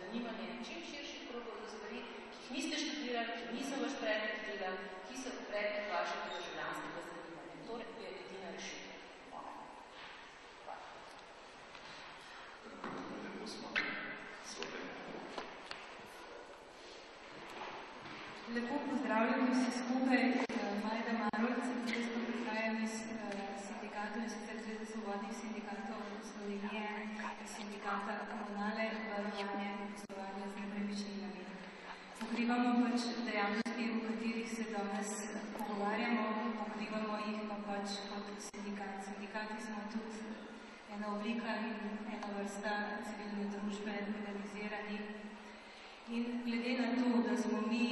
zanimanje čim širših krogov za stvari, ki jih niste študirali, ki niso vaš predmet dela, ki so predmet vašega državljanskega zanimanja. To je edina rešitev. Lepo pozdravljeni vsi skupaj, Majda Marovic, in to smo prihajali vodnih sindikatov Slovenije, sindikata Komunale, varovanje in poslovanja z nepremičninami. Pokrivamo pač dejavnosti, v katerih se danes pogovarjamo, pokrivamo jih pa pač kot sindikat. Sindikati smo tudi ena oblika in ena vrsta civilne družbe organizirani. In glede na to, da smo mi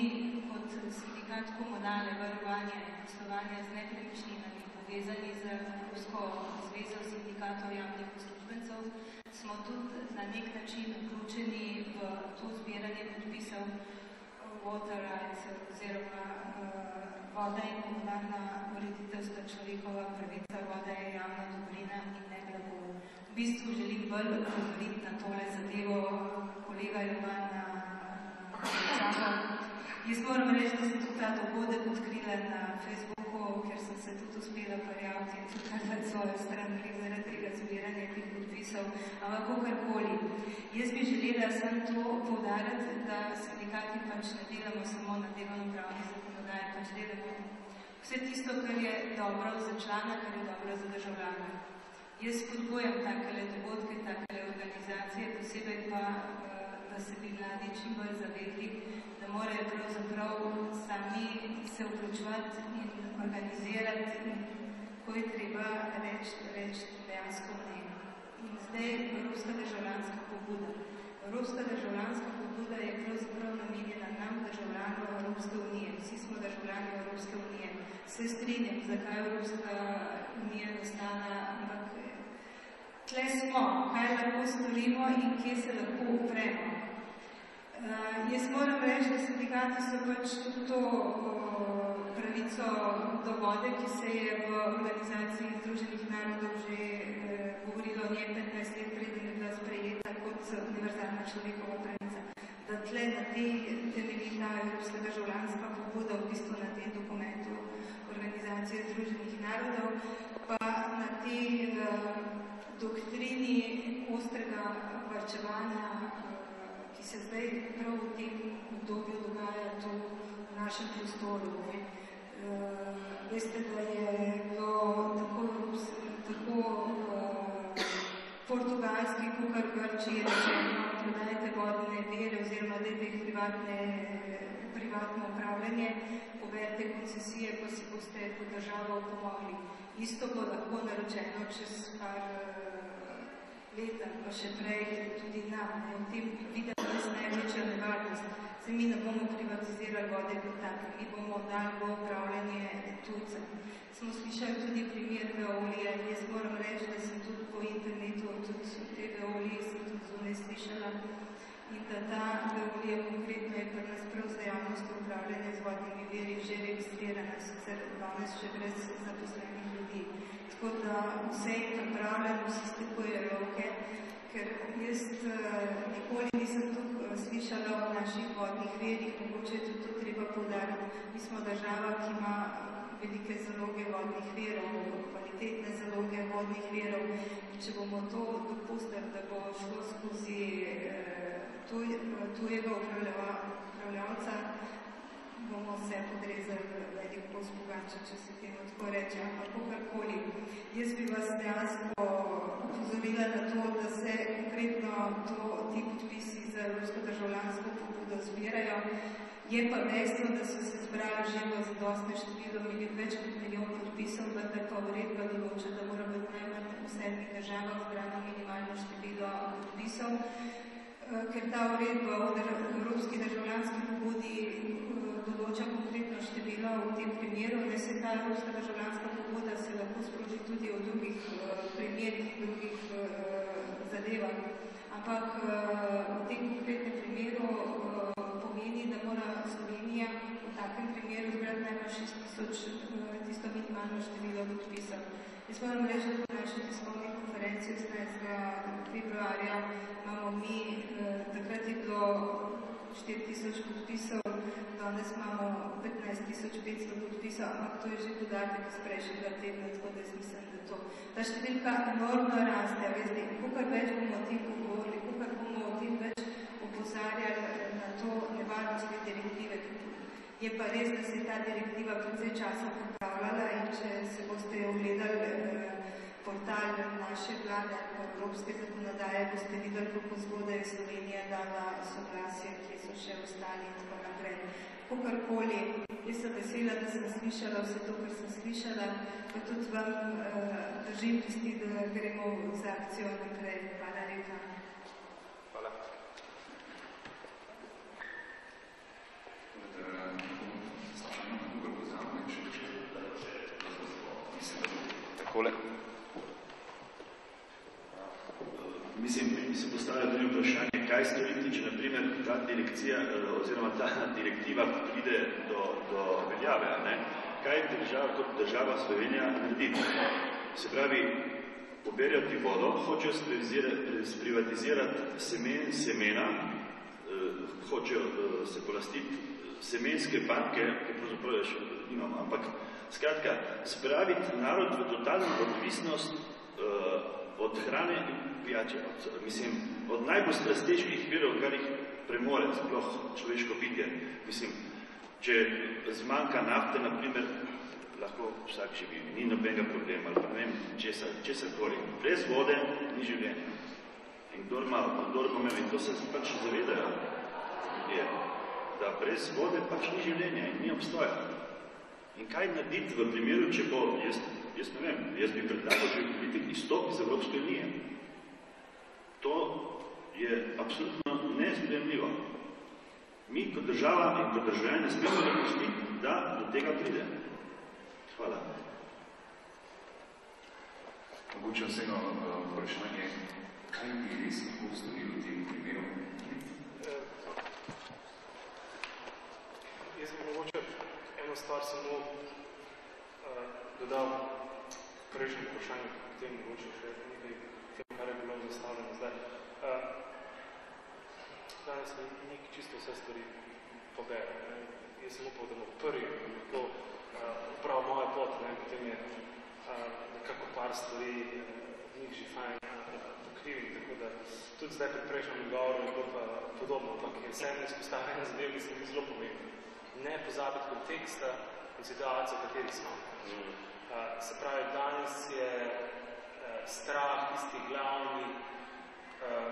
kot sindikat Komunale, varovanje in poslovanja z nepremičninami povezani z Evropsko zvezo sindikatov javnih uslužbencev, smo tudi na nek način vključeni v to zbiranje podpisov Water Rights oziroma voda in komunalna ureditev sta človekova pravica, voda je javna dobrina in ne blago. V bistvu želim bolj opozoriti na tole zadevo kolega Jovana Čaba. Jaz moram reči, da sem tudi ta dogodek odkrila na Facebooku, ker sem se tudi uspela prijaviti in tudi narediti svojo stran zaradi tega zbiranja teh podpisov, ampak kakorkoli. Jaz bi želela samo to poudariti, da sindikati pač ne delamo samo na delovnopravni zakonodaji, pač delamo vse tisto, kar je dobro za člana, kar je dobro za državljana. Jaz spodbujam takele dogodke, takele organizacije, posebej pa, da se bi mladi čim bolj zavedli, da morajo pravzaprav sami se vključevati in organizirati, ko je treba reči dejansko ne. In zdaj Evropska državljanska pobuda. Evropska državljanska pobuda je pravzaprav namenjena nam, državljanov Evropske unije. Vsi smo državljani Evropske unije. Se strinjam, zakaj Evropska unija nastala, ampak tle smo, kaj lahko storimo in kje se lahko upremo. Jaz moram reči, da sindikati so pač tudi to pravico do vode, ki se je v Organizaciji Združenih narodov že govorilo o njej 15 let preden je bila sprejeta kot univerzalna človekova pravica. Da tle na tej temelji ta evropska državljanska pobuda, v bistvu na tem dokumentu Organizacije Združenih narodov, pa na tej doktrini ostrega varčevanja, ki se zdaj prav v tem obdobju dogaja tu v našem prostoru. Veste, da je bilo tako portugalski, kakor Grčiji rečeno, prodajte vodne vire oziroma dajte jih privatno upravljanje, poberite koncesije, pa si boste kot država pomogli. Isto bo lahko naročeno čez par leta, pa še prej tudi nam. V tem vidimo res največja nevarnost. Se mi ne bomo privatizirali vode kot take, mi bomo dali v upravljanje tujcem. Smo slišali tudi primer Veolije. Jaz moram reči, da sem tudi po internetu, tudi te Veolije sem tudi zunaj slišala in da ta Veolija konkretno je kar nas prav za javnost upravljanje z vodnimi viri že registrirana, sicer danes še brez zaposlenih ljudi. Tako da vse je pripravljeno, vsi stekuje roke, ker jaz nikoli nisem tukaj slišala o naših vodnih verih, mogoče je tudi to treba poudariti. Mi smo država, ki ima velike zaloge vodnih verov, kvalitetne zaloge vodnih verov. Če bomo to dopustili, da bo šlo skozi tujega upravljavca, bomo se podrezali velik kos pogača, če se temu tako reče, ampak kakorkoli. Jaz bi vas dejansko upozorila na to, da se konkretno ti podpisi za evropsko državljansko pobudo zbirajo. Je pa dejstvo, da so se zbrali že v zadostne število, več kot milijon podpisov, vendar pa uredba določa, da mora biti najmanj v 7 državah zbrano minimalno število podpisov, ker ta uredba v evropski državljanski pobudi določa konkretno število v tem primeru, da se ta evropska državljanska pobuda se lahko sproži tudi v drugih primerih, drugih zadevah. Ampak v tem konkretnem primeru pomeni, da mora Slovenija v takem primeru zbrati najmanj 6000 tisto minimalno število podpisov. Jaz moram reči, da po naši tiskovni konferenci 18. februarja imamo mi, takrat je bilo 4000 podpisov, danes imamo 15500 podpisov, ampak to je že podatek iz prejšnjega tedna, tako da jaz mislim, da to. Ta številka enormno raste, veste, kolikor več bomo o tem govorili, kolikor bomo o tem več opozarjali na to nevarnost te direktive. Je pa res, da se je ta direktiva precej časa pripravljala in če se boste ogledali portal na vaše vlade, pa evropske zakonodaje, boste videli, kako zgodaj je Slovenija dala soglasje, kje so še ostali in tako naprej. Kakorkoli, jaz sem vesela, da sem slišala vse to, kar sem slišala, pa tudi vam držim tisti, da gremo z akcijo naprej. Hvala lepa. Hvala. Takole. Mislim, mi se postavlja tudi vprašanje, kaj storiti, če naprimer ta direkcija oziroma ta direktiva pride do veljave, ne? Kaj država kot država Slovenija naredi? Se pravi, poberijo ti vodo, hočejo sprivatizirati semena, hočejo se polastiti semenske banke, ki pravzaprav še nimamo, ampak skratka, spraviti narod v totalno odvisnost od hrane in pijače, od najbolj strateških virov, kar jih premore, sploh človeško bitje. Mislim, če zmanjka nafte, naprimer, lahko vsak živi, ni nobenega problema, ali pa ne vem, česarkoli. Brez vode ni življenja. In kdor ima, in to se pač zavedajo ljudje, da brez vode pač ni življenja in ni obstoja. In kaj narediti v primeru, če bo, jaz ne vem, jaz bi predlagal, če bi biti izstop iz Evropske unije. To je absolutno nesprejemljivo. Mi kot država in kot državljani ne smemo dopustiti, da do tega pride. Hvala. Mogoče vseeno vprašanje, kaj bi res lahko storili v tem primeru? Jaz bi mogoče eno stvar samo dodal prejšnjem vprašanju, potem mogoče še nekaj tem, kar je bilo zastavljeno zdaj. Danes mi čisto vse stvari pobere. Jaz sem upal, da bomo prvi lahko prav moja pot, potem je nekako par stvari njih že fajn pokrivim, tako da tudi zdaj pri prejšnjem govoru je bilo pa podobno, ampak je vsem izpostavljena zadev, ki se mi zelo pomembno. Ne pozabiti konteksta in situacijo, v kateri smo. Se pravi, danes je strah tisti glavni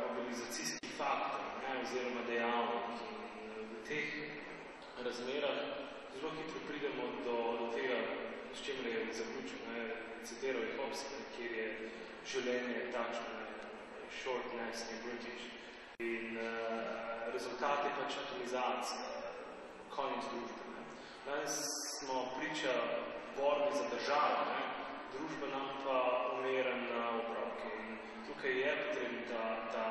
mobilizacijski faktor, oziroma dejavnik. In v teh razmerah zelo hitro pridemo do tega, s čemer je zaključil, citiral je Hobbes, kjer je življenje takšno, shortness in British. In rezultat je pač atomizacija, konec družbe. Danes smo priča borbi za državo, družba nam pa umera na opravke. In tukaj je potreben ta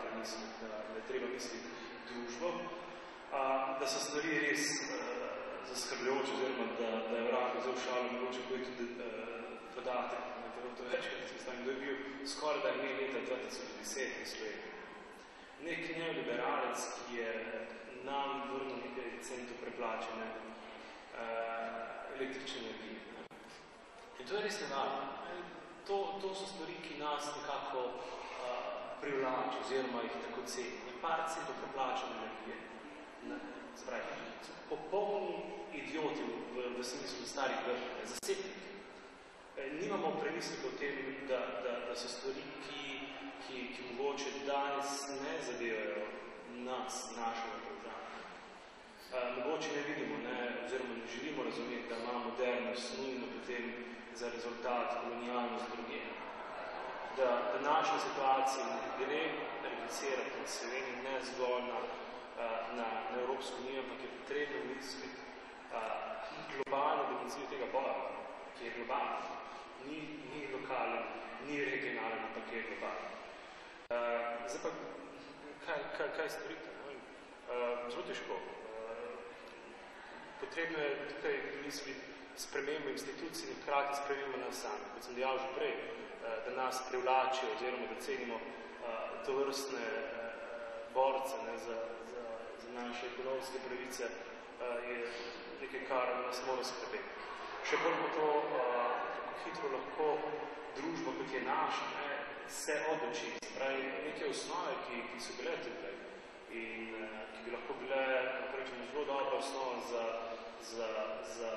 premislek, da je treba misliti družbo, da so stvari res zaskrbljujoče, oziroma da je vrah vzel šalo, mogoče koji tudi podatek. To je večkrat, da se stavim, da je bil skoraj da ime leta 2010 v Sloveniji. Nek neoliberalec, ki je nam vrnil nekaj centov preplačene električne energije. In to je res nevarno. To so stvari, ki nas nekako privlači, oziroma jih tako ceni. Par centov preplačene energije. Spravi, popolni idioti v smislu starih vrh, zasebniki. Nimamo premisleka o tem, da so stvari, ki mogoče danes ne zadevajo nas, našega programa. Mogoče ne vidimo, oziroma ne želimo razumeti, da ima modernost nujno potem za rezultat kolonialnost druge. Da današnja situacija ne gre reducirati od Slovenije ne zgolj na Evropsko unijo, ampak je potrebno misliti globalno dimenzijo tega boja, ki je globalno. Ni lokalen, ni regionalen, ampak je globalno. Zdaj pa, kaj storite? Zelo težko. Potrebno je tukaj misliti spremembo institucij in hkrati spremembo nas sami. Kot sem dejal že prej, da nas privlačijo oziroma da cenimo tovrstne borce za naše ekonomske pravice, je nekaj, kar nas mora skrbeti. Še bolj pa to, kako hitro lahko družba, kot je naša, se odloči. Pravi, neke osnove, ki so bile tukaj in ki bi lahko bile zelo dobra osnova za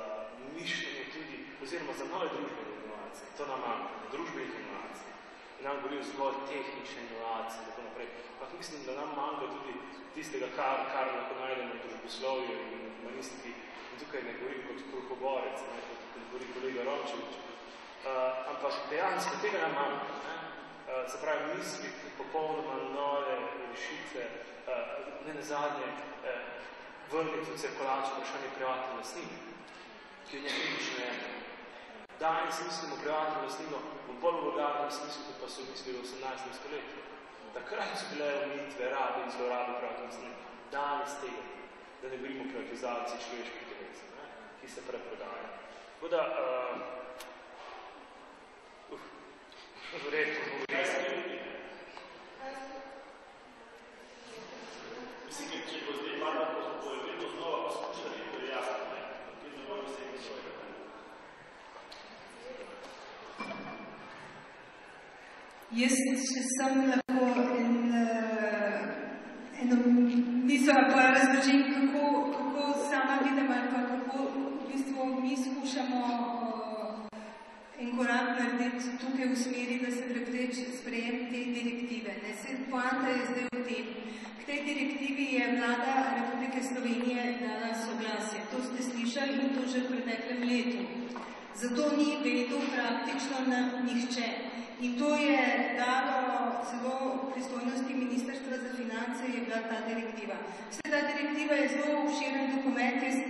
mišljenje tudi, oziroma za nove družbene inovacije. To nam manjka, družbenih inovacij. In nam govorijo zgolj tehnične inovacije in tako naprej. Ampak mislim, da nam manjka tudi tistega, kar lahko najdemo v družboslovju in humanistiki. In tukaj ne govorim kot kruhogorec, kot govori kolega Rončevič. Ampak dejansko tega nam manjka. Se pravi, misli popolnoma nove rešitve, ne nazadnje vrniti v cirkulacijo vprašanje privatne lastnine, ki je nekaj je. Danes mislimo privatno lastnino v bolj vulgarnem smislu, kot pa so mislili v 18. stoletju. Takrat so bile omejitve rabe in zlorabe privatne lastnine. Danes tega, da ne govorimo o privatizaciji človeških delec, ki se preprodaja. Tako da, verjetno, mislim, če bo zdaj malo vedno znova poskušali, to je jasno, ne? Tudi ne bomo vsega svojega. Jaz sem lahko eno misel ali pa razložim, kako sama vidim ali pa kako v bistvu mi skušamo en korak narediti tukaj v smeri, da se prepreči sprejem te direktive. Poanta je zdaj v tem. K tej direktivi je vlada Republike Slovenije dala soglasje. To ste slišali in to že v preteklem letu. Zato ni vedel praktično nihče. In to je dalo celo pristojnosti Ministrstva za finance je bila ta direktiva. Vse ta direktiva je zelo obširen dokument, jaz sem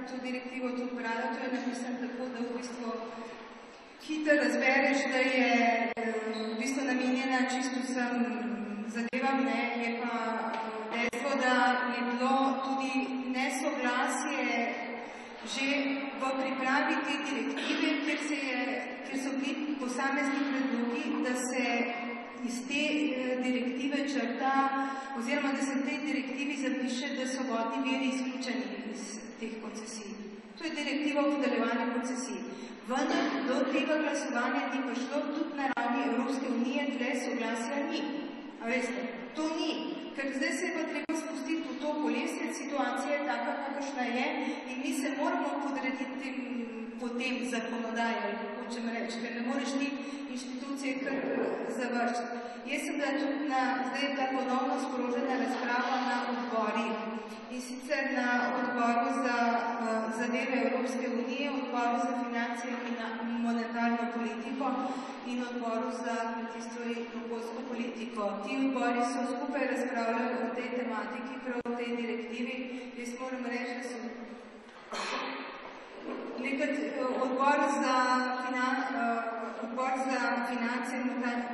to direktivo tudi brala, to je napisan tako, da v bistvu hitro razbereš, da je v bistvu namenjena čisto vsem zadevam, je pa dejstvo, da je bilo tudi nesoglasje že v pripravi te direktive, kjer so bili posamezni predlogi, da se iz te direktive črta, oziroma da se v tej direktivi zapiše, da so vodni viri izključeni iz teh koncesij. To je direktiva o podeljevanju koncesij. Vendar do tega glasovanja ni prišlo, tudi na ravni Evropske unije, tle soglasja ni. A veste, to ni. Ker zdaj se je pa treba spustiti v to kolesje, situacija je taka, kakršna je, in mi se moramo podrediti potem zakonodajo, ali kako hočem reči, ker ne moreš ni inštitucije kar završiti. Jaz sem bila tudi zdaj je bila ponovno sprožena razprava na odbori, in sicer na odboru za zadeve Evropske unije, odboru za finance in monetarno politiko in odboru za kmetijstvo in okoljsko politiko. Ti odbori so skupaj razpravljali o tej tematiki, prav o tej direktivi. Jaz moram reči, da so odbor za finance in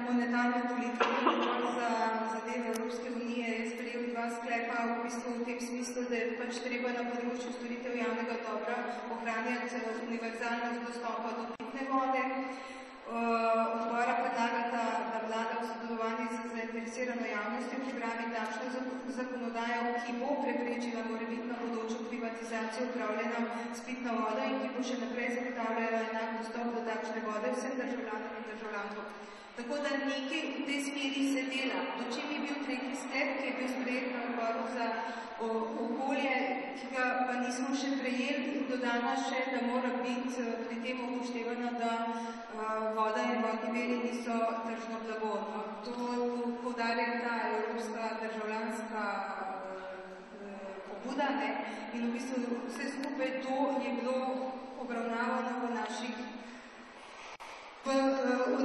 monetarno politiko in odbor za zadeve Evropske unije je sprejel dva sklepa v bistvu v tem smislu, da je pač treba na področju storitev javnega dobra ohranjati univerzalnost dostopa do pitne vode. Odbora predlagata, da vlada v sodelovanju z zainteresirano javnostjo pripravi takšno zakonodajo, ki bo preprečila morebitno bodočo privatizacijo upravljanja s pitno vodo in ki bo še naprej zagotavljala enak dostop do takšne vode vsem državljanom in državljankom. Tako da nekaj v tej smeri se dela. Dočim je bil tretji sklep, ki je bil sprejet na odboru za okolje, ki ga pa nismo še prejeli, in dodana še, da mora biti pri tem upoštevano, da voda in vodni viri niso tržno blago. To poudarja ta evropska državljanska pobuda, in v bistvu vse skupaj to je bilo obravnavano v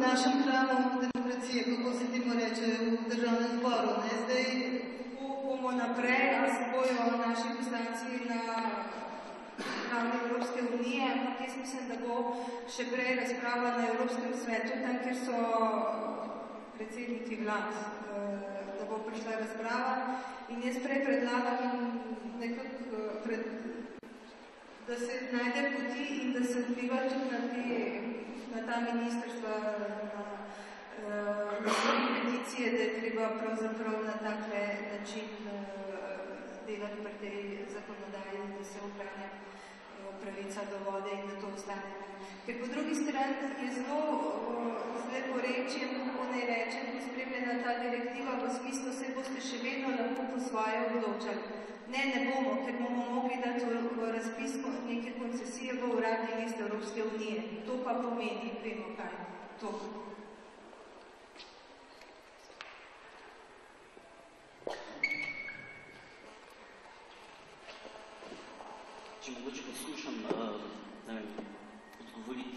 našem hramu demokracije, kako se temu reče v državnem zboru. Zdaj bomo naprej, ali se bojo naši poslanci na ravni Evropske unije, ampak jaz mislim, da bo še prej razprava na Evropskem svetu, tam, kjer so predsedniki vlad, da bo prišla razprava. In jaz prej predlagam nekako, da se najde poti in da se vpliva tudi na ta ministrstva, na peticije, da je treba pravzaprav na takle način delati pri tej zakonodaji, da se ohranja pravica do vode in da to ostane. Ker po drugi strani je zelo leporečje, kako naj rečem, spremljena ta direktiva v smislu, se boste še vedno lahko po svoje odločali. Ne bomo, ker bomo mogli dati v razpis neke koncesije v uradni list Evropske unije. To pa pomeni, vemo kaj, to. če mogoče poskušam odgovoriti,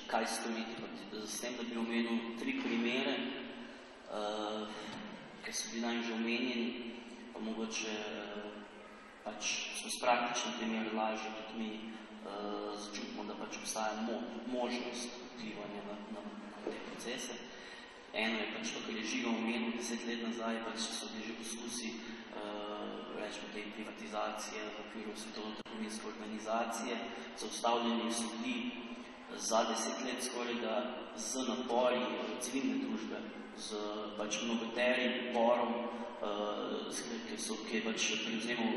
kaj storiti, s tem, da bi omenil 3 primere, ki so bili naj že omenjeni, pa mogoče s praktičnim primerom lažje tudi mi začutimo, da obstaja možnost vplivanja na te procese. Eno je to, kar je Žiga omenil 10 let nazaj, so bili že poskusi rečemo te privatizacije v okviru Svetovne trgovinske organizacije. Zaustavljeni so bili za 10 let skoraj da z napori civilne družbe, z mnogoterim porom, ki je prevzemal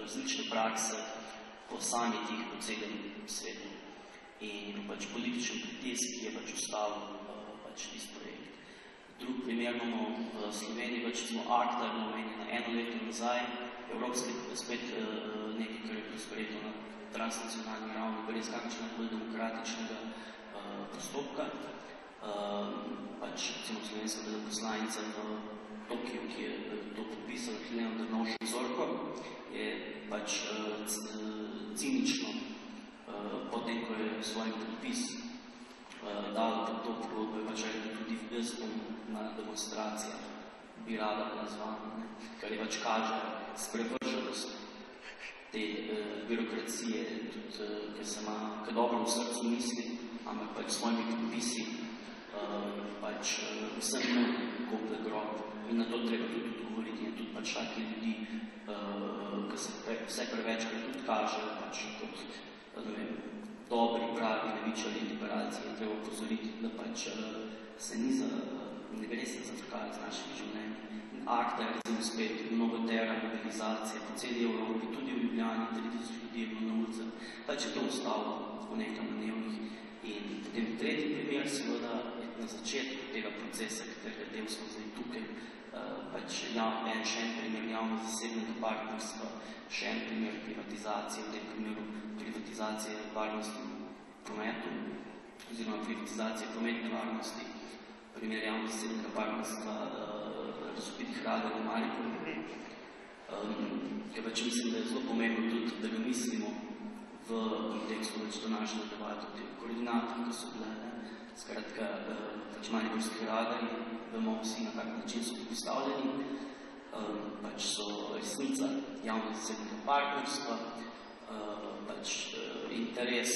različne prakse po samih poseganjih v svetu. In političen pritisk, ki je ustavil tisti projekt. Drug primer imamo v Sloveniji, recimo akta je omenjena 1 leto nazaj, evropski spet nekaj, kar je bilo sprejeto na transnacionalni ravni, brez kakšnega demokratičnega postopka. Recimo slovenska veleposlanica v Tokiju, ki je to podpisala, Helena Drnovšek-Zorko, je cinično, potem, ko je svoj podpis dala to pogodbo, je tudi jaz na demonstracijah bi rada nazvana, kar je kaže sprevrženost te birokracije, tudi, ki dobro v srcu misli, ampak svojimi podpisi vsem kople grob. In na to treba tudi odgovoriti in tudi taki ljudi, ki se vse prevečkrat tudi kažejo kot dobri, pravi levičarji, liberalci, je treba upozoriti, da se ne gre se zafrkati z našimi življenji. Akta je recimo spet mnogotera mobilizacija po celi Evropi, tudi v Ljubljani, 3000 ljudi je bilo na ulicah, je to ostalo v nekaj dnevnih. In potem tretji primer, seveda, je na začetku tega procesa, katerega del smo zdaj tukaj, še en primer javno-zasebnega partnerstva, še en primer privatizacije, v tem primeru privatizacije varnosti v prometu, oziroma privatizacije prometne varnosti, primer javno-zasebnega partnerstva razvpitih radarjev v Mariboru, ker mislim, da je zelo pomembno tudi, da ga mislimo v kontekstu današnje debate o teh koordinatah, ki so bile. Skratka, mariborski radarji, vemo vsi, na kak način so postavljeni, so resnica javno-zasebnega partnerstva, interes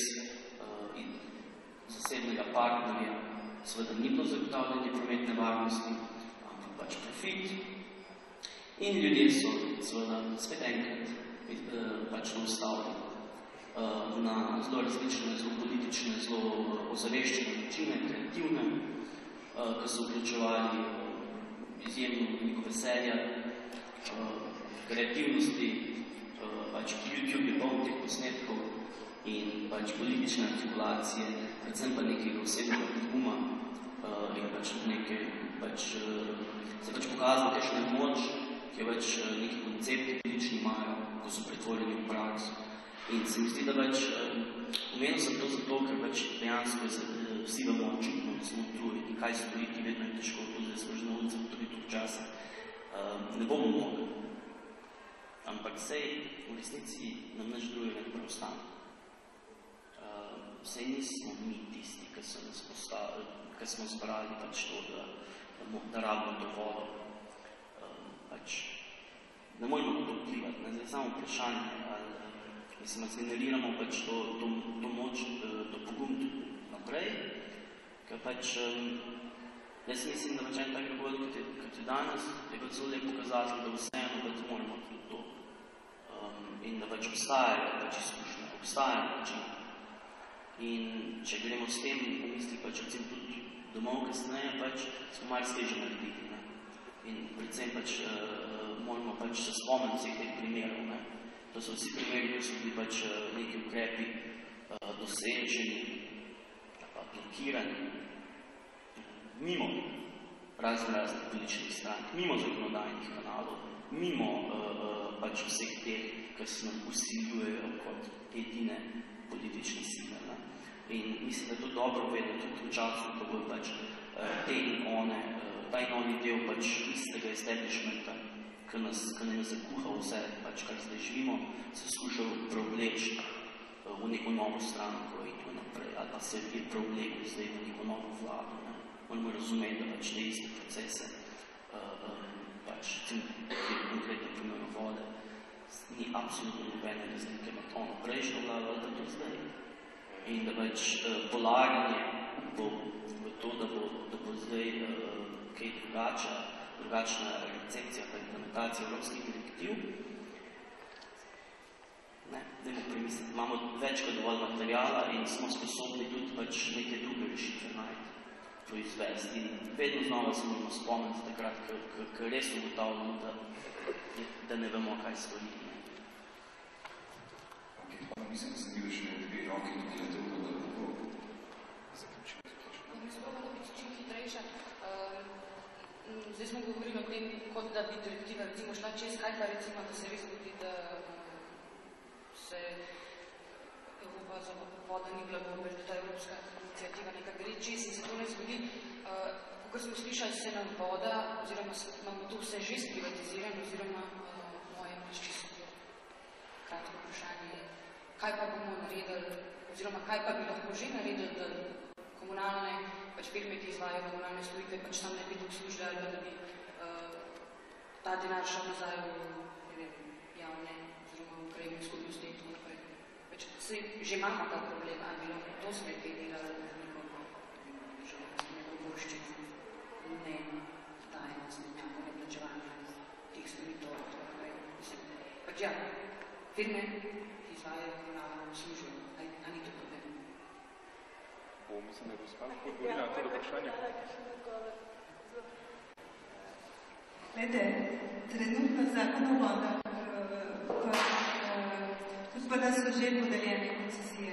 zasebnega partnerja seveda ni bilo zagotavljanje prometne varnosti, ampak profit. In ljudje so seveda spet enkrat ustavili na zelo različne, zelo politične, zelo ozaveščene načine, kreativne, ki so vključevali izjemno veliko veselja, kreativnosti, YouTube je poln teh posnetkov in politične artikulacije, predvsem pa nekega osebnega poguma in nekaj se pokazalo, kakšna je moč, ki je neki koncepti politični imajo, ko so pretvorjeni v prakso. In se mi zdi, da omenil sem to zato, ker dejansko vsi vemo očitno, da smo utrujeni in kaj storiti, vedno je težko, tudi da smo že na ulicah tudi tu včasih. Ne bomo mogli. Ampak sej v resnici nam nič drugega ne preostane. Sej nismo mi tisti, ki smo zbrali to, da rabimo to vodo. Ne moramo to vplivati, zdaj samo vprašanje, ali generiramo to moč, to pogum naprej, ker jaz mislim, da en tak dogodek, kot je danes, je zelo lep pokazatelj, da vseeno moramo tudi to. In da obstajajo izkušnje, obstajajo način. In če gremo s tem v misli, recimo tudi domov kasneje, smo marsikaj že naredili. In predvsem moramo se spomniti vseh teh primerov. To so vsi primeri, ko so bili neki ukrepi doseženi, blokirani, mimo raznih političnih strank, mimo zakonodajnih kanalov, mimo vseh teh, ki se nam usiljujejo kot edine politične sile. In mislim, da je to dobro vedeti tudi v času, ko bo te in one, ta in oni del istega establishmenta ki nam je zakuhal vse, pač kar zdaj živimo, se skušal prevleči v neko novo stranko in tako naprej, ali pa se je prevlekel zdaj v neko novo vlado. Moramo razumeti, da pač te iste procese, pač te konkretne primere vode, ni absolutno nobene razlike med ono prejšnjo vlado ali pa to zdaj. In da pač polaganje v to, da bo zdaj kaj drugačna recepcija pa implementacija evropskih direktiv, dajmo premisliti, imamo več kot dovolj materijala in smo sposobni tudi pač neke druge rešitve najti, proizvesti. In vedno znova se moramo spomniti takrat, ker res ugotavljamo, da ne vemo, kaj storiti. Mislim, da sem bil še dve roki tudi na to, da lahko zaključim. Čim hitrejša. Zdaj smo govorili o tem, kot da bi direktiva recimo šla čez, kaj pa recimo, da se res zgodi, da se Evropa za voda ni bila bolj, da ta evropska iniciativa nekaj gre čez in se to ne zgodi. Ko smo slišali, se nam voda, oziroma imamo to vse že sprivatizirano, oziroma moje čisto kratko vprašanje je, kaj pa bomo naredili, oziroma kaj pa bi lahko že naredili, da komunalne firme, ki izvajajo komunalne storitve, pač tam ne bi tako služili, ali da bi ta denar šel nazaj v javne, oziroma v krajne skupnosti in tako naprej. Pač že imamo ta problem, ali bi lahko to sme te delali, da neko boščino, ne dajemo nekako neplačevanje teh storitev in tako naprej. Pač ja, firme, ki izvajajo komunalno služijo, a ni to problem? Mislim, da je gospa lahko odgovorila na to vprašanje. Glede, trenutno zakon o vodah, tudi pa da so že podeljene koncesije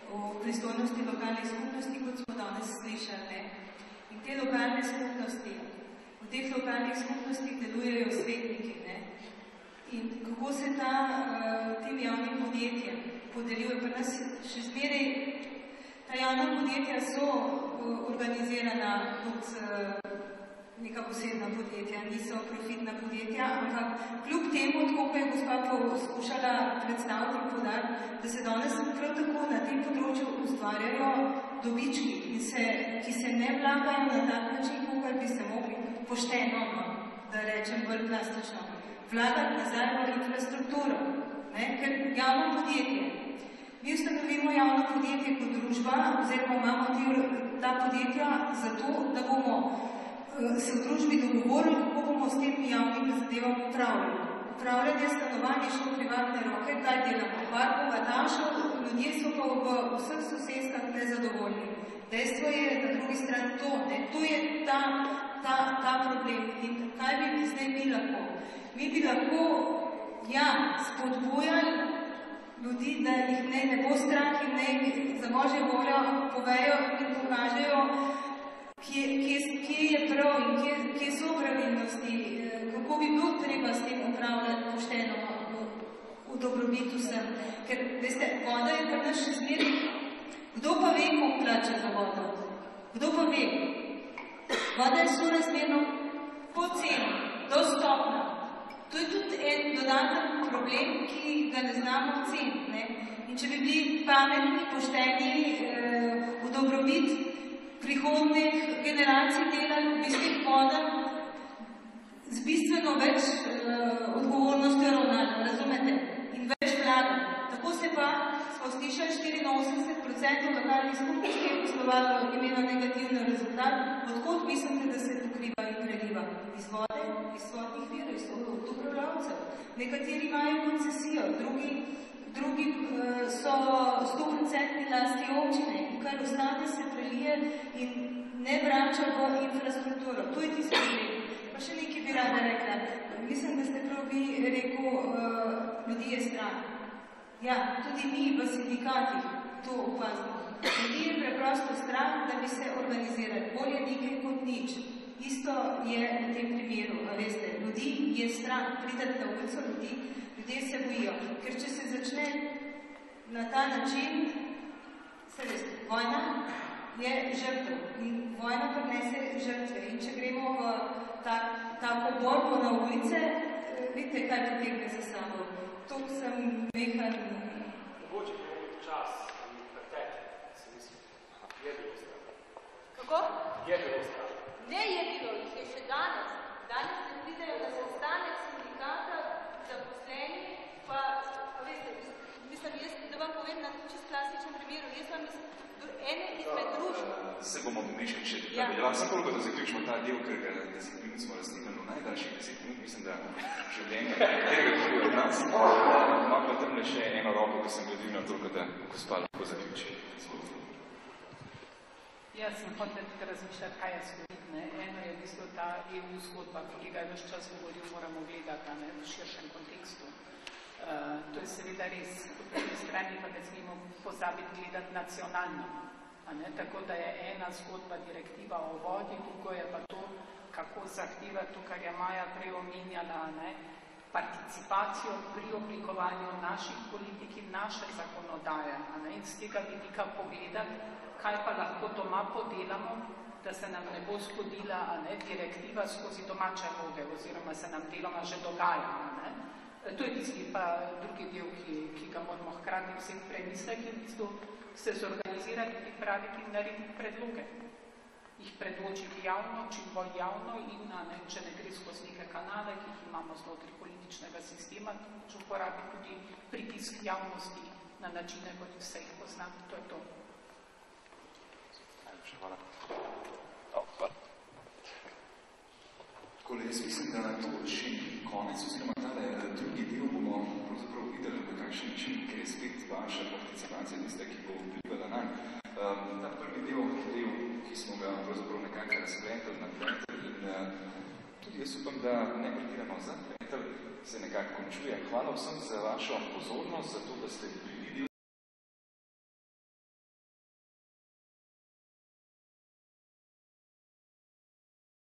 v pristojnosti lokalnih skupnosti, kot smo danes slišali. In te lokalne skupnosti, v teh lokalnih skupnostih delujejo svetniki. In kako se tem javnim podjetjem podeljuje, pa nas še zmeraj ta javna podjetja so organizirana kot neka posebna podjetja, niso profitna podjetja, ampak kljub temu, tako ko je gospa poskušala predstaviti in podariti, da se danes prav tako na tem področju ustvarjajo dobički, ki se ne vlagajo na tak način, kot bi se mogli pošteno, da rečem bolj plastično, vlagati nazaj v infrastrukturo, ker javno podjetje. Mi ustanovimo javno podjetje kot družba, oziroma imamo ta podjetja zato, da bomo se v družbi dogovorili, kako bomo s tem javnim zadevam upravljali. Upravljanje stanovanja šlo v privatne roke, kaj delamo? Par bogatašov, ljudje so pa v vseh sosedskah nezadovoljni. Dejstvo je na drugi strani to, to je ta problem. In kaj bi zdaj mi lahko? Mi bi lahko, spodbujali ljudi, da jih ne bo strah in ne za Božjo voljo povejo in pokažejo, kje je prav in kje so pravilnosti, kako bi bilo treba s tem upravljati pošteno v dobrobit vsem. Ker, veste, voda je pri nas še zmeri. Kdo pa ve, koliko plača za vodo? Kdo pa ve? Voda je sorazmerno poceni, dostopna. To je tudi en dodaten problem, ki ga ne znamo oceniti. In če bi bili pametni, pošteni v dobrobit prihodnih generacij delali, bi s tem vodam z bistveno več odgovornostjo ravnali, razumete? In več vlagali. Tako se pa smo slišali 84% lokalnih skupnosti je poslovalo imelo negativni rezultat. Odkot mislite, da se pokriva in preliva? Iz vode, iz sodnih virov, iz vodopravljavcev. Nekateri imajo koncesijo, drugi so 100% lasti občine in kar ostane se prelije in ne vrača v infrastrukturo. To je tisto problem. Pa še nekaj bi rada rekla. Mislim, da ste prav vi rekel, ljudi je strah. Ja, tudi mi v sindikatih to opazimo. Ljudi je preprosto strah, da bi se organizirali. Bolje nekaj kot nič. Isto je v tem primeru, a veste, ljudi je strah pridati na ulico, ljudje se bojijo. Ker če se začne na ta način, se veste, vojna je žrtev in vojna prinese žrtve. In če gremo v tako borbo na ulice, vidite, kaj potegne za sabo. To sem vehan. Mogoče bi mogel čas in pretekli, se mislim. Je bilo strah. Kako? Je bilo strah. Ne je bilo, jih je še danes. Danes ne pridejo na sestanek sindikata, zaposleni, pa veste, mislim, jaz, da vam povem na čist klasičnem primeru, jaz vam ene izmed družb. Se bomo pomišljali še nadaljevali. Sem koliko, da zaključimo ta del, ker ga 10 minut smo razslikali v najdaljših 10 minut, mislim, da življenje, katerega tudi od nas. Imam pa tamle še eno roko, ko sem gledil na toliko, da gospa lahko zaključi. Jaz sem hotel tudi razmišljati, kaj je zgoditi. Eno je v bistvu ta EU zgodba, ki ga je ves čas govoril, moramo gledati v širšem kontekstu. To je seveda res, po drugi strani pa ne smemo pozabiti gledati nacionalno. Tako da je ena zgodba direktiva o vodi, drugo je pa to, kako zahteva to, kar je Maja prej omenjala, participacijo pri oblikovanju naših politik in naše zakonodaje. In z tega vidika pogledati, kaj pa lahko doma podelamo, da se nam ne bo zgodila direktiva skozi domače noge, oziroma se nam deloma že dogaja. To je tisti pa drugi del, ki ga moramo hkrati vsem premisliti in v bistvu se zorganizirati, pripraviti in narediti predloge. Jih predločiti javno, čim bolj javno in če ne gre skozi neke kanale, ki jih imamo znotraj političnega sistema, če uporabi tudi pritisk javnosti na načine, kot vse jih poznam. To je to. Najlepša hvala. Takole, jaz mislim, da to še konec, oziroma tale drugi del bomo pravzaprav videli, na kakšen način, ker je spet vaša participacija tista, ki bo vplivala nanj. Ta prvi del, ki smo ga pravzaprav nekako razpletali, nadpletali in tudi jaz upam, da ne pretirano zapletali, se nekako končuje. Hvala vsem za vašo pozornost, za to, da ste bili